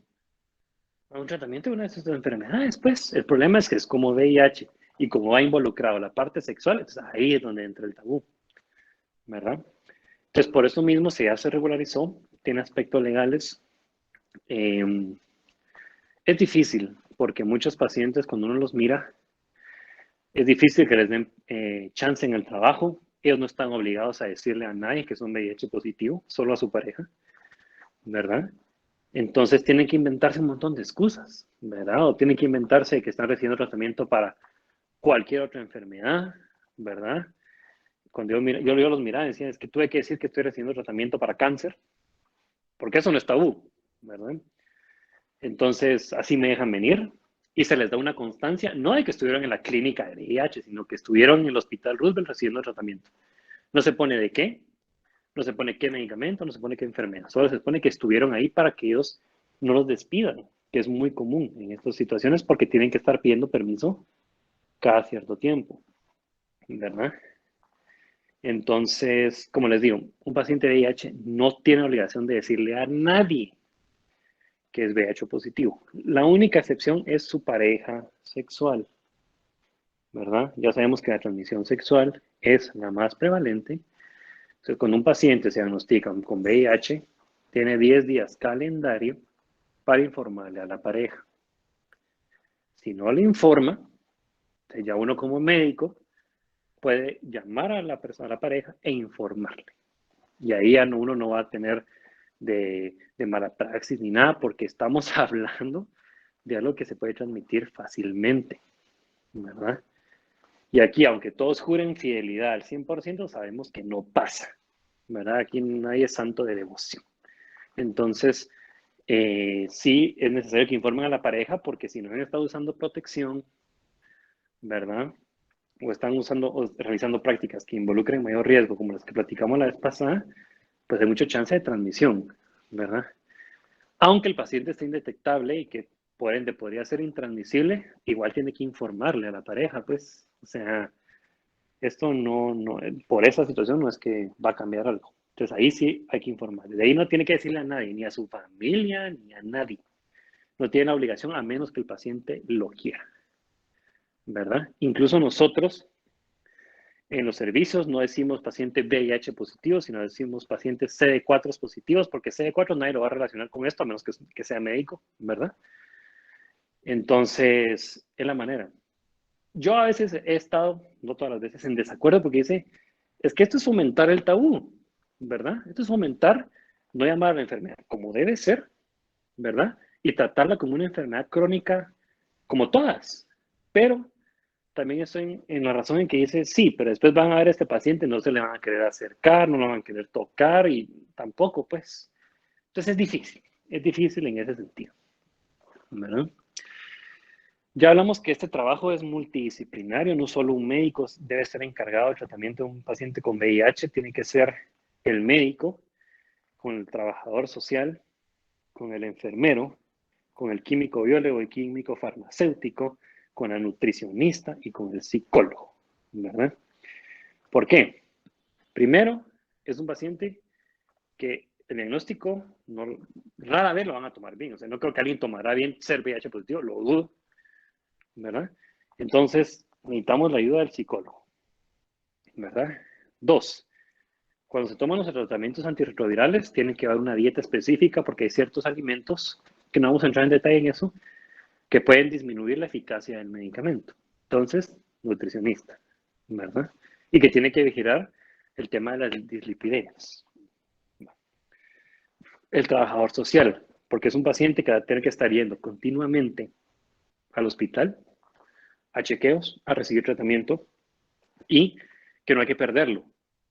A un tratamiento de una de estas enfermedades, pues. El problema es que es como VIH y como va involucrado la parte sexual, entonces ahí es donde entra el tabú, ¿verdad? Entonces, por eso mismo ya se regularizó, tiene aspectos legales. Es difícil, porque muchos pacientes, cuando uno los mira, es difícil que les den chance en el trabajo. Ellos no están obligados a decirle a nadie que son VIH positivo, solo a su pareja, ¿verdad? Entonces tienen que inventarse un montón de excusas, ¿verdad? O tienen que inventarse que están recibiendo tratamiento para cualquier otra enfermedad, ¿verdad? Cuando yo los miraba, decía, es que tuve que decir que estoy recibiendo tratamiento para cáncer, porque eso no es tabú, ¿verdad? Entonces, así me dejan venir y se les da una constancia, no de que estuvieron en la clínica de VIH, sino que estuvieron en el Hospital Roosevelt recibiendo tratamiento. No se pone de qué, no se pone qué medicamento, no se pone qué enfermedad, solo se pone que estuvieron ahí para que ellos no los despidan, que es muy común en estas situaciones porque tienen que estar pidiendo permiso cada cierto tiempo, ¿verdad? Entonces, como les digo, un paciente de VIH no tiene obligación de decirle a nadie que es VIH positivo. La única excepción es su pareja sexual, ¿verdad? Ya sabemos que la transmisión sexual es la más prevalente. Entonces, cuando un paciente se diagnostica con VIH, tiene 10 días calendario para informarle a la pareja. Si no le informa, ya uno como médico puede llamar a la persona, a la pareja, e informarle. Y ahí ya uno no va a tener de mala praxis ni nada, porque estamos hablando de algo que se puede transmitir fácilmente, ¿verdad? Y aquí, aunque todos juren fidelidad al 100%, sabemos que no pasa, ¿verdad? Aquí nadie es santo de devoción. Entonces, sí es necesario que informen a la pareja, porque si no han estado usando protección, ¿verdad? O están usando o realizando prácticas que involucren mayor riesgo, como las que platicamos la vez pasada, pues hay mucha chance de transmisión, ¿verdad? Aunque el paciente esté indetectable y que por ende podría ser intransmisible, igual tiene que informarle a la pareja, pues, o sea, esto no, por esa situación no es que va a cambiar algo. Entonces ahí sí hay que informarle. De ahí no tiene que decirle a nadie, ni a su familia, ni a nadie. No tiene la obligación a menos que el paciente lo quiera, ¿verdad? Incluso nosotros en los servicios no decimos paciente VIH positivo, sino decimos pacientes CD4 positivos, porque CD4 nadie lo va a relacionar con esto, a menos que sea médico, ¿verdad? Entonces, es la manera. Yo a veces he estado, no todas las veces, en desacuerdo porque dice, es que esto es fomentar el tabú, ¿verdad? Esto es fomentar, no llamar a la enfermedad como debe ser, ¿verdad? Y tratarla como una enfermedad crónica, como todas. Pero también estoy en la razón en que dice, sí, pero después van a ver a este paciente, no se le van a querer acercar, no lo van a querer tocar y tampoco, pues. Entonces es difícil en ese sentido, ¿verdad? Ya hablamos que este trabajo es multidisciplinario, no solo un médico debe estar encargado del tratamiento de un paciente con VIH, tiene que ser el médico, con el trabajador social, con el enfermero, con el químico biólogo y químico farmacéutico, con la nutricionista y con el psicólogo, ¿verdad? ¿Por qué? Primero, es un paciente que el diagnóstico rara vez lo van a tomar bien, o sea, no creo que alguien tomará bien ser VIH positivo, lo dudo, ¿verdad? Entonces, necesitamos la ayuda del psicólogo, ¿verdad? Dos, cuando se toman los tratamientos antirretrovirales, tiene que haber una dieta específica porque hay ciertos alimentos, que no vamos a entrar en detalle en eso, que pueden disminuir la eficacia del medicamento. Entonces, nutricionista, ¿verdad? Y que tiene que vigilar el tema de las dislipidemias. El trabajador social, porque es un paciente que va a tener que estar yendo continuamente al hospital, a chequeos, a recibir tratamiento y que no hay que perderlo,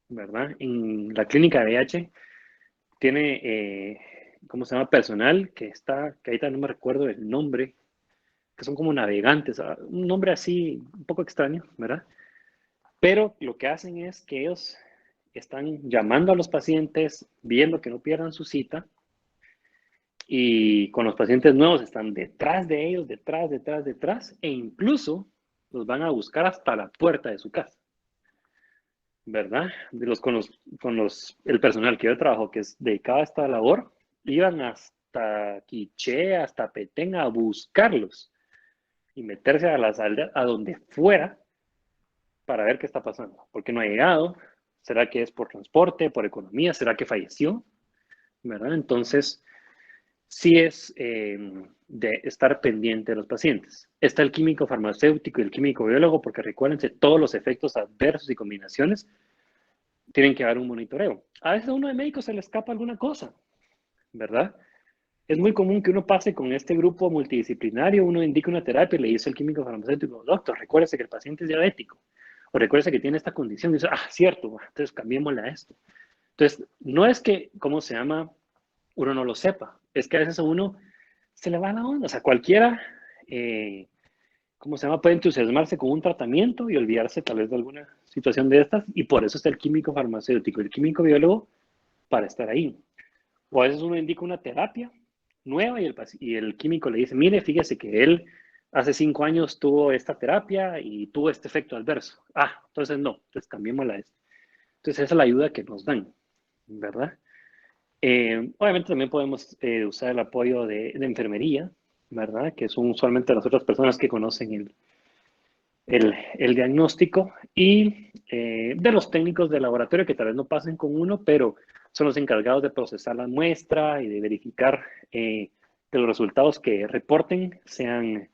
¿verdad? En la clínica de VIH tiene, ¿cómo se llama? Personal que está, que ahorita no me recuerdo el nombre, que son como navegantes, un nombre así un poco extraño, ¿verdad? Pero lo que hacen es que ellos están llamando a los pacientes, viendo que no pierdan su cita, y con los pacientes nuevos están detrás de ellos, detrás, e incluso los van a buscar hasta la puerta de su casa, ¿verdad? El personal que yo trabajo, que es dedicado a esta labor, iban hasta Quiché, hasta Petén a buscarlos y meterse a las aldeas, a donde fuera, para ver qué está pasando. ¿Por qué no ha llegado? ¿Será que es por transporte, por economía? ¿Será que falleció? ¿Verdad? Entonces, sí es de estar pendiente de los pacientes. Está el químico farmacéutico y el químico biólogo, porque recuérdense, todos los efectos adversos y combinaciones tienen que haber un monitoreo. A veces a uno de médicos se le escapa alguna cosa, ¿verdad? es muy común que uno pase con este grupo multidisciplinario, uno indica una terapia y le dice al químico farmacéutico, doctor, recuérdese que el paciente es diabético, o recuérdese que tiene esta condición, y dice, ah, cierto, entonces cambiémosle a esto. Entonces, no es que, ¿cómo se llama? Uno no lo sepa, es que a veces a uno se le va la onda, o sea, cualquiera, ¿cómo se llama? Puede entusiasmarse con un tratamiento y olvidarse tal vez de alguna situación de estas, y por eso está el químico farmacéutico, el químico biólogo, para estar ahí. O a veces uno indica una terapia nueva y el químico le dice, mire, fíjese que él hace 5 años tuvo esta terapia y tuvo este efecto adverso. Ah, entonces no, entonces cambiémosla a esta. Entonces esa es la ayuda que nos dan, ¿verdad? Obviamente también podemos usar el apoyo de enfermería, ¿verdad? Que son usualmente las otras personas que conocen el diagnóstico y de los técnicos de laboratorio que tal vez no pasen con uno, pero son los encargados de procesar la muestra y de verificar que los resultados que reporten sean,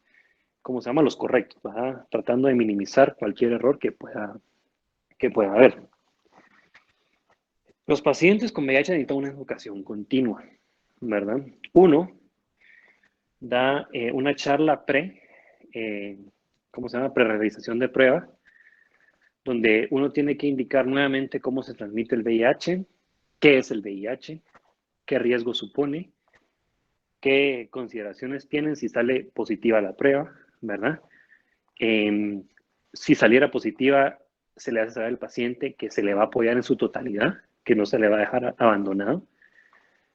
¿cómo se llama?, los correctos, ¿verdad? Tratando de minimizar cualquier error que pueda haber. Los pacientes con VIH necesitan una educación continua, ¿verdad? Uno da una charla ¿cómo se llama?, pre-realización de prueba, donde uno tiene que indicar nuevamente cómo se transmite el VIH, qué es el VIH, qué riesgo supone, qué consideraciones tienen si sale positiva la prueba, ¿verdad? Si saliera positiva, se le hace saber al paciente que se le va a apoyar en su totalidad, que no se le va a dejar abandonado,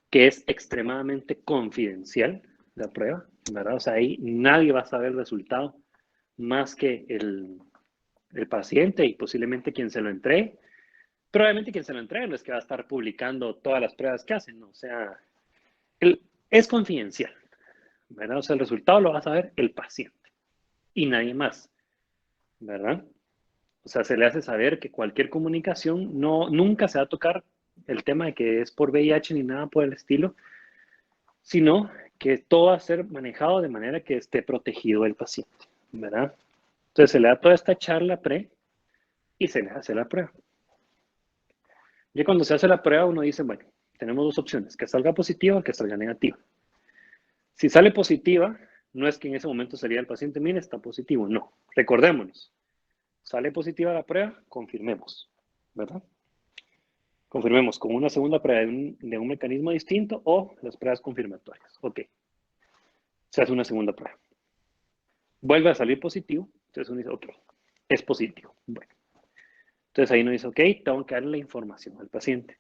que es extremadamente confidencial la prueba, ¿verdad? O sea, ahí nadie va a saber el resultado más que el paciente y posiblemente quien se lo entregue. Probablemente quien se lo entregue no es que va a estar publicando todas las pruebas que hacen, ¿no? O sea, es confidencial, ¿verdad? O sea, el resultado lo va a saber el paciente y nadie más, ¿verdad? O sea, se le hace saber que cualquier comunicación nunca se va a tocar el tema de que es por VIH ni nada por el estilo, sino que todo va a ser manejado de manera que esté protegido el paciente, ¿verdad? Entonces se le da toda esta charla y se le hace la prueba. Y cuando se hace la prueba uno dice, bueno, tenemos dos opciones, que salga positiva o que salga negativa. Si sale positiva, no es que en ese momento sería el paciente, mire, está positivo, no. Recordémonos, sale positiva la prueba, confirmemos, ¿verdad? Confirmemos con una segunda prueba de un mecanismo distinto o las pruebas confirmatorias. Ok, se hace una segunda prueba. Vuelve a salir positivo, entonces uno dice, ok, es positivo. Bueno, entonces ahí uno dice, ok, tengo que darle la información al paciente.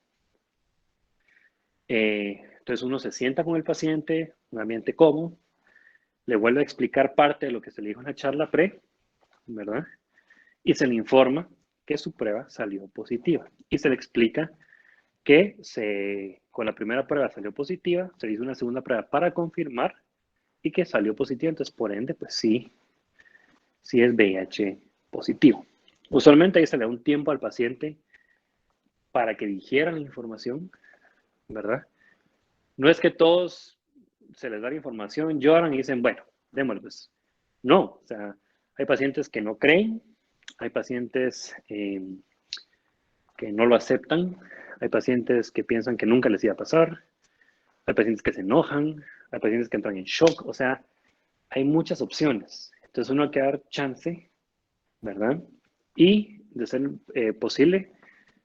Entonces uno se sienta con el paciente, un ambiente cómodo, le vuelve a explicar parte de lo que se le dijo en la charla ¿verdad? Y se le informa que su prueba salió positiva. Y se le explica que con la primera prueba salió positiva, se hizo una segunda prueba para confirmar y que salió positiva, entonces por ende, pues sí es VIH positivo. Usualmente ahí se le da un tiempo al paciente para que digiera la información, ¿verdad? No es que todos se les da la información, lloran y dicen, bueno, démosle pues. No, o sea, hay pacientes que no creen, hay pacientes que no lo aceptan, hay pacientes que piensan que nunca les iba a pasar, hay pacientes que se enojan, hay pacientes que entran en shock, o sea, hay muchas opciones. Entonces uno hay que dar chance, ¿verdad? Y de ser posible,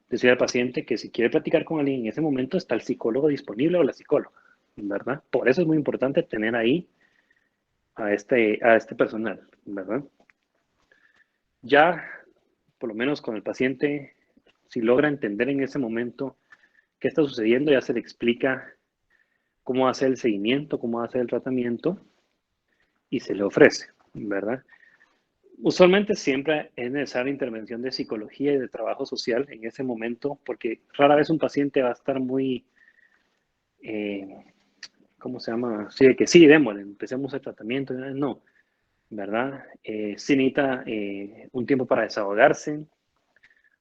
decir al paciente que si quiere platicar con alguien en ese momento está el psicólogo disponible o la psicóloga, ¿verdad? Por eso es muy importante tener ahí a este personal, ¿verdad? Ya, por lo menos con el paciente, si logra entender en ese momento qué está sucediendo, ya se le explica cómo hacer el seguimiento, cómo hacer el tratamiento y se le ofrece, ¿verdad? Usualmente siempre es necesaria intervención de psicología y de trabajo social en ese momento, porque rara vez un paciente va a estar muy, eh, ¿cómo se llama? Sí, de que sí, démosle, empecemos el tratamiento. No, ¿verdad? Sí necesita un tiempo para desahogarse.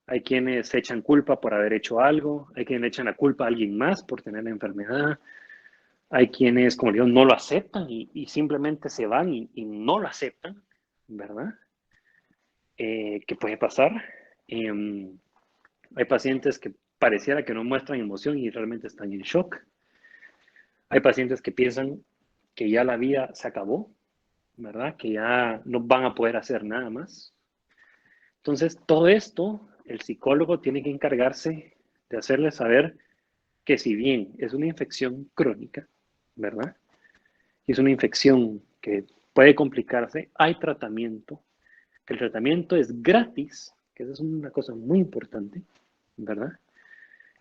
Hay quienes echan culpa por haber hecho algo, hay quienes echan la culpa a alguien más por tener la enfermedad, hay quienes, como digo, no lo aceptan y simplemente se van y no lo aceptan, ¿verdad? ¿Qué puede pasar? Hay pacientes que pareciera que no muestran emoción y realmente están en shock. Hay pacientes que piensan que ya la vida se acabó, ¿verdad? Que ya no van a poder hacer nada más. Entonces, todo esto, el psicólogo tiene que encargarse de hacerle saber que si bien es una infección crónica, ¿verdad? Y es una infección que puede complicarse, hay tratamiento, que el tratamiento es gratis, que eso es una cosa muy importante, ¿verdad?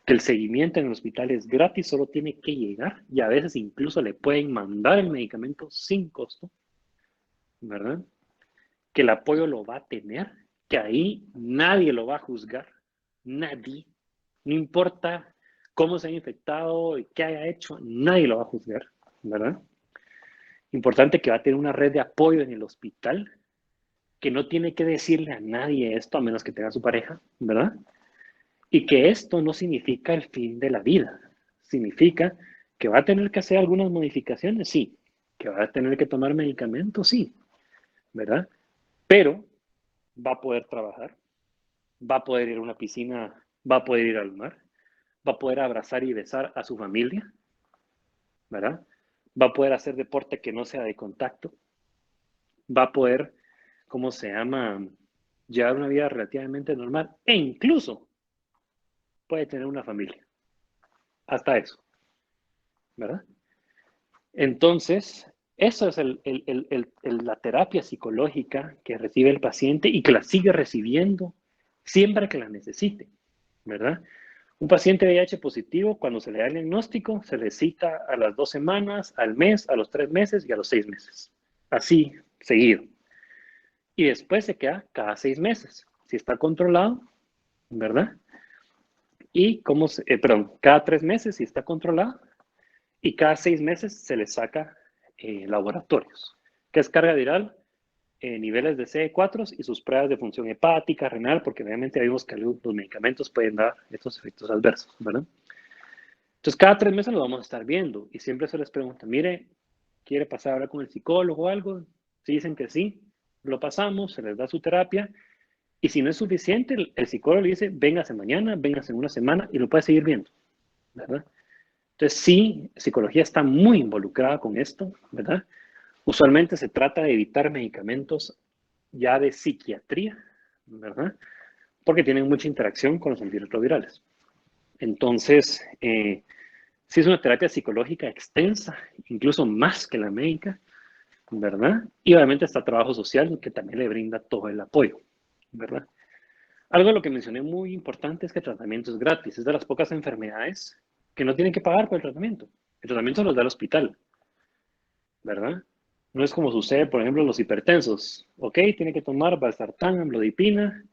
Que el seguimiento en el hospital es gratis, solo tiene que llegar y a veces incluso le pueden mandar el medicamento sin costo, ¿verdad? Que el apoyo lo va a tener, que ahí nadie lo va a juzgar, nadie, no importa cómo se haya infectado y qué haya hecho, nadie lo va a juzgar, ¿verdad? Importante que va a tener una red de apoyo en el hospital, que no tiene que decirle a nadie esto a menos que tenga su pareja, ¿verdad? Y que esto no significa el fin de la vida, significa que va a tener que hacer algunas modificaciones, sí, que va a tener que tomar medicamentos, sí, ¿verdad? Pero va a poder trabajar, va a poder ir a una piscina, va a poder ir al mar, va a poder abrazar y besar a su familia, ¿verdad? Va a poder hacer deporte que no sea de contacto, va a poder, ¿cómo se llama?, llevar una vida relativamente normal e incluso puede tener una familia. Hasta eso, ¿verdad? Entonces, eso es la terapia psicológica que recibe el paciente y que la sigue recibiendo siempre que la necesite, ¿verdad? Un paciente VIH positivo, cuando se le da el diagnóstico, se le cita a las 2 semanas, al mes, a los 3 meses y a los 6 meses. Así, seguido. Y después se queda cada 6 meses. Si está controlado, ¿verdad? Y perdón, cada 3 meses si está controlado. Y cada 6 meses se le saca laboratorios, que es carga viral, niveles de CD4 y sus pruebas de función hepática, renal, porque obviamente vimos que los medicamentos pueden dar estos efectos adversos, ¿verdad? Entonces, cada 3 meses lo vamos a estar viendo y siempre se les pregunta, mire, ¿quiere pasar a hablar con el psicólogo o algo? Si dicen que sí, lo pasamos, se les da su terapia y si no es suficiente, el psicólogo le dice, véngase mañana, véngase en una semana y lo puede seguir viendo, ¿verdad? Entonces, sí, psicología está muy involucrada con esto, ¿verdad? Usualmente se trata de evitar medicamentos ya de psiquiatría, ¿verdad? Porque tienen mucha interacción con los antirretrovirales. Entonces, sí es una terapia psicológica extensa, incluso más que la médica, ¿verdad? Y obviamente está trabajo social que también le brinda todo el apoyo, ¿verdad? Algo de lo que mencioné muy importante es que el tratamiento es gratis. Es de las pocas enfermedades que no tienen que pagar por el tratamiento. El tratamiento los da el hospital, ¿verdad? No es como sucede, por ejemplo, en los hipertensos. Ok, tiene que tomar valsartán, amlodipina,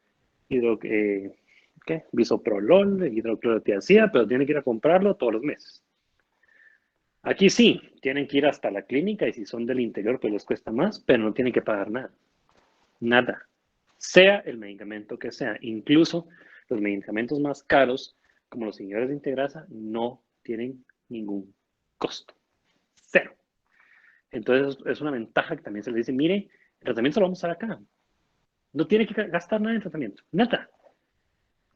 bisoprolol, hidroclorotiazida, pero tiene que ir a comprarlo todos los meses. Aquí sí, tienen que ir hasta la clínica y si son del interior, pues les cuesta más, pero no tienen que pagar nada. Nada. Sea el medicamento que sea. Incluso los medicamentos más caros, como los inhibidores de integrasa, no tienen ningún costo. Cero. Entonces es una ventaja que también se le dice, mire, el tratamiento lo vamos a hacer acá. No tiene que gastar nada en tratamiento. Nada.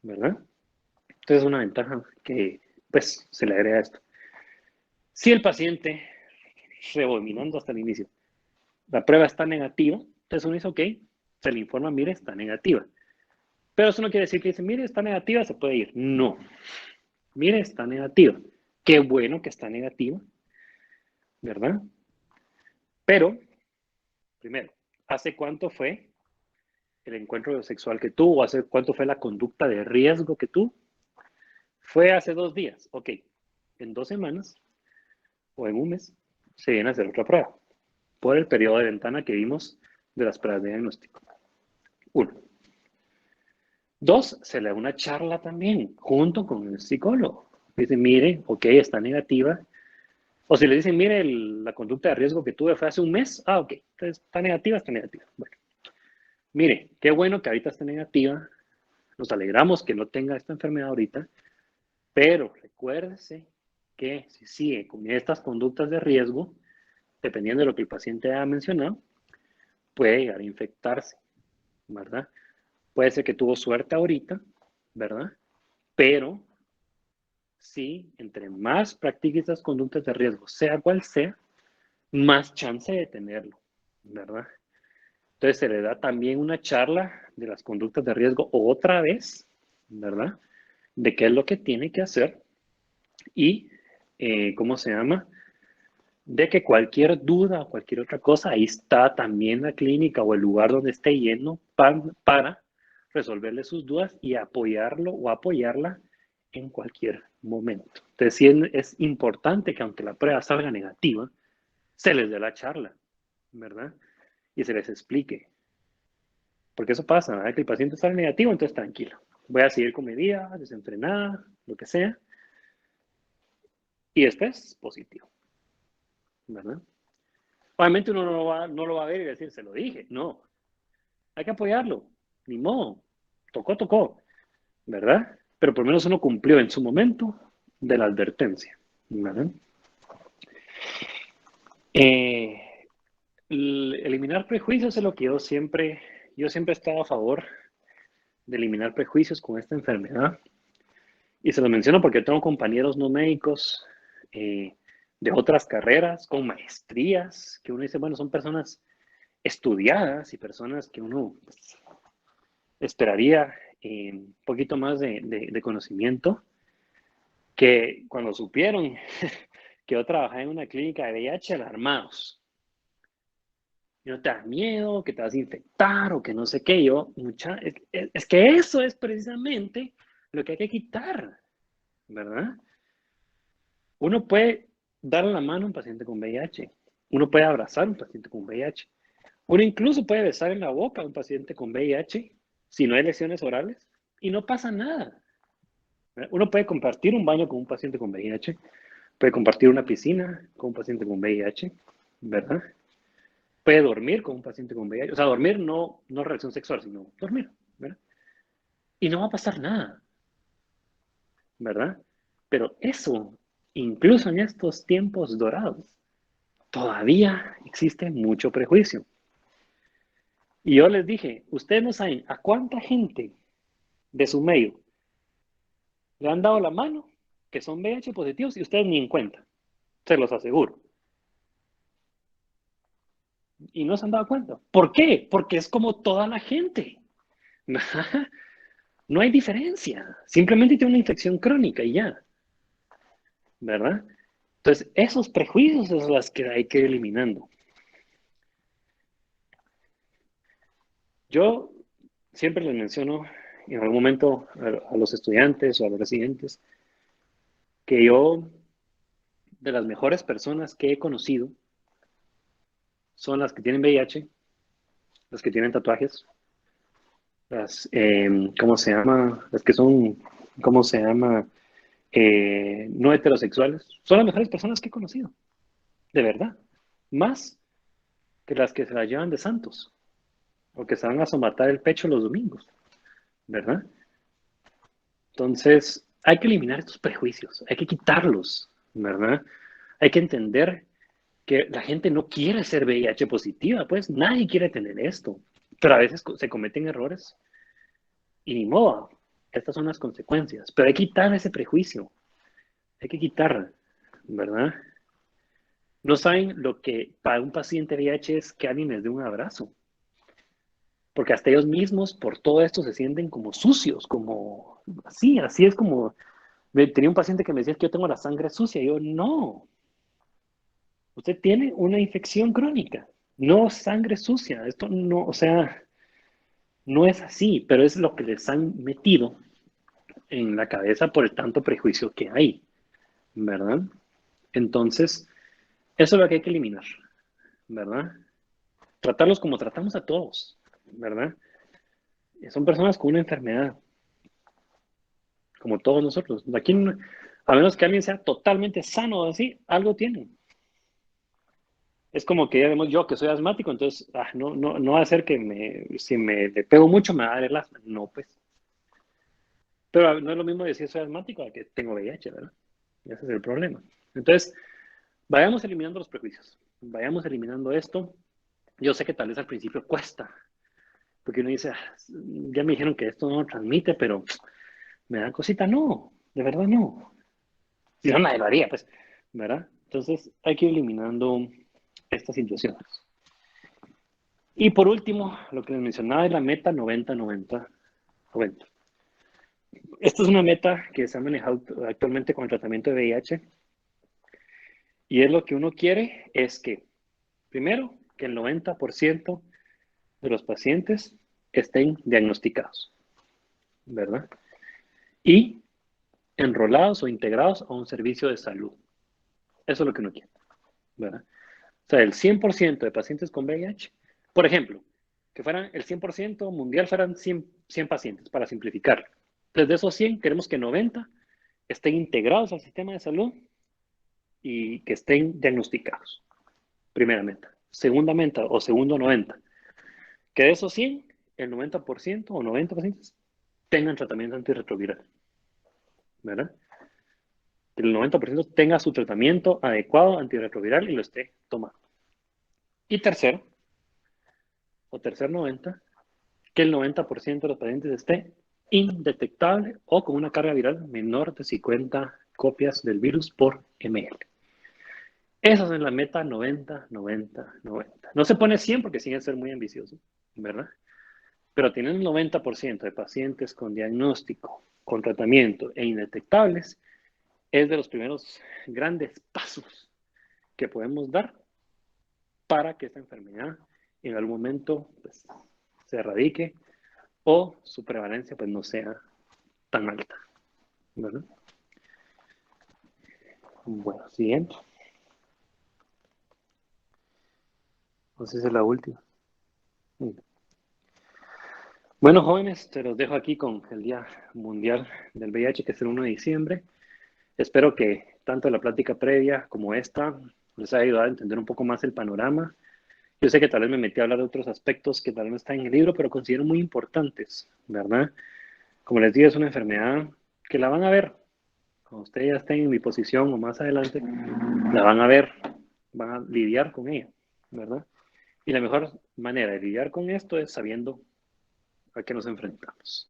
¿Verdad? Entonces es una ventaja que pues se le agrega a esto. Si el paciente, rebobinando hasta el inicio, la prueba está negativa, entonces uno dice, ok, se le informa, mire, está negativa. Pero eso no quiere decir que dice, mire, está negativa, se puede ir. No. Mire, está negativa. Qué bueno que está negativa, ¿verdad? Pero, primero, ¿hace cuánto fue el encuentro sexual que tuvo? ¿Hace cuánto fue la conducta de riesgo que tuvo? Fue hace 2 días. Ok. En 2 semanas o en un mes se viene a hacer otra prueba por el periodo de ventana que vimos de las pruebas de diagnóstico. 1. 2, se le da una charla también junto con el psicólogo. Dice, mire, ok, está negativa. O si le dicen, mire, la conducta de riesgo que tuve fue hace un mes. Ah, ok, entonces está negativa, está negativa. Bueno, mire, qué bueno que ahorita está negativa. Nos alegramos que no tenga esta enfermedad ahorita. Pero recuérdese que si sigue con estas conductas de riesgo, dependiendo de lo que el paciente haya mencionado, puede llegar a infectarse, ¿verdad? Puede ser que tuvo suerte ahorita, ¿verdad? Pero sí, entre más practique esas conductas de riesgo, sea cual sea, más chance de tenerlo, ¿verdad? Entonces se le da también una charla de las conductas de riesgo otra vez, ¿verdad? De qué es lo que tiene que hacer y, ¿cómo se llama? De que cualquier duda o cualquier otra cosa, ahí está también la clínica o el lugar donde esté yendo para resolverle sus dudas y apoyarlo o apoyarla en cualquier momento. Entonces, sí es importante que aunque la prueba salga negativa, se les dé la charla, ¿verdad? Y se les explique. Porque eso pasa, ¿verdad? Que el paciente sale negativo, entonces tranquilo. Voy a seguir con mi vida, desenfrenada, lo que sea. Y después, positivo, ¿verdad? Obviamente uno no lo va a ver y decir, se lo dije. No, hay que apoyarlo. Ni modo. Tocó, tocó, ¿verdad? Pero por lo menos uno cumplió en su momento de la advertencia, ¿verdad? Eh, eliminar prejuicios es lo que yo siempre he estado a favor de eliminar prejuicios con esta enfermedad. Y se lo menciono porque tengo compañeros no médicos de otras carreras, con maestrías, que uno dice, bueno, son personas estudiadas y personas que uno pues, esperaría un poquito más de conocimiento, que cuando supieron que yo trabajaba en una clínica de VIH, alarmados. Y no te da miedo, que te vas a infectar o que no sé qué. Yo, es que eso es precisamente lo que hay que quitar, ¿verdad? Uno puede darle la mano a un paciente con VIH. Uno puede abrazar a un paciente con VIH. Uno incluso puede besar en la boca a un paciente con VIH si no hay lesiones orales y no pasa nada. Uno puede compartir un baño con un paciente con VIH, puede compartir una piscina con un paciente con VIH, ¿verdad? Puede dormir con un paciente con VIH. O sea, dormir no relación sexual, sino dormir, ¿verdad? Y no va a pasar nada, ¿verdad? Pero eso, incluso en estos tiempos dorados, todavía existe mucho prejuicio. Y yo les dije, ustedes no saben a cuánta gente de su medio le han dado la mano que son VIH positivos y ustedes ni en cuenta, se los aseguro. Y no se han dado cuenta. ¿Por qué? Porque es como toda la gente. No hay diferencia. Simplemente tiene una infección crónica y ya. ¿Verdad? Entonces, esos prejuicios son los que hay que ir eliminando. Yo siempre les menciono en algún momento a los estudiantes o a los residentes que yo, de las mejores personas que he conocido, son las que tienen VIH, las que tienen tatuajes, ¿cómo se llama? Las que son, ¿cómo se llama? No heterosexuales. Son las mejores personas que he conocido, de verdad. Más que las que se la llevan de santos o que se van a somatar el pecho los domingos, ¿verdad? Entonces, hay que eliminar estos prejuicios, hay que quitarlos, ¿verdad? Hay que entender que la gente no quiere ser VIH positiva, pues nadie quiere tener esto, pero a veces se cometen errores y ni modo, estas son las consecuencias, pero hay que quitar ese prejuicio, hay que quitarla, ¿verdad? No saben lo que para un paciente VIH es que alguien les dé un abrazo, porque hasta ellos mismos por todo esto se sienten como sucios, como así es como, tenía un paciente que me decía que yo tengo la sangre sucia, y yo no, usted tiene una infección crónica, no sangre sucia, esto no, o sea, no es así, pero es lo que les han metido en la cabeza por el tanto prejuicio que hay, ¿verdad? Entonces, eso es lo que hay que eliminar, ¿verdad? Tratarlos como tratamos a todos, ¿verdad? Son personas con una enfermedad, como todos nosotros. Aquí, a menos que alguien sea totalmente sano así, algo tienen. Es como que ya vemos yo que soy asmático, entonces no va a ser que si me le pego mucho me va a dar el asma. No, pues. Pero no es lo mismo decir soy asmático a que tengo VIH, ¿verdad? Ese es el problema. Entonces, vayamos eliminando los prejuicios. Vayamos eliminando esto. Yo sé que tal vez al principio cuesta, porque uno dice, ya me dijeron que esto no lo transmite, pero me da cosita. No, de verdad no. Si no, nadie lo haría, pues, ¿verdad? Entonces, hay que ir eliminando estas situaciones. Y por último, lo que les mencionaba es la meta 90-90-90. Esta es una meta que se ha manejado actualmente con el tratamiento de VIH y es lo que uno quiere es que, primero, que el 90% de los pacientes estén diagnosticados, ¿verdad? Y enrolados o integrados a un servicio de salud. Eso es lo que uno quiere, ¿verdad? O sea, el 100% de pacientes con VIH, por ejemplo, que fueran el 100% mundial fueran 100 pacientes, para simplificar. Entonces, de esos 100, queremos que 90 estén integrados al sistema de salud y que estén diagnosticados, primera meta. Segunda meta o segundo 90, que de esos 100, el 90% o 90 pacientes tengan tratamiento antirretroviral, ¿verdad? Que el 90% tenga su tratamiento adecuado antirretroviral y lo esté tomando. Y tercero, o tercer 90, que el 90% de los pacientes esté indetectable o con una carga viral menor de 50 copias del virus por ml. Esa es la meta 90-90-90. No se pone 100 porque sigue ser muy ambicioso, ¿verdad? Pero tienen el 90% de pacientes con diagnóstico, con tratamiento e indetectables, es de los primeros grandes pasos que podemos dar para que esta enfermedad en algún momento pues, se erradique o su prevalencia pues, no sea tan alta, ¿verdad? Bueno, siguiente. Entonces es la última. Bueno, jóvenes, te los dejo aquí con el Día Mundial del VIH, que es el 1 de diciembre. Espero que tanto la plática previa como esta les haya ayudado a entender un poco más el panorama. Yo sé que tal vez me metí a hablar de otros aspectos que tal vez no están en el libro, pero considero muy importantes, ¿verdad? Como les digo, es una enfermedad que la van a ver. Cuando ustedes ya estén en mi posición o más adelante, la van a ver, van a lidiar con ella, ¿verdad? Y la mejor manera de lidiar con esto es sabiendo a qué nos enfrentamos.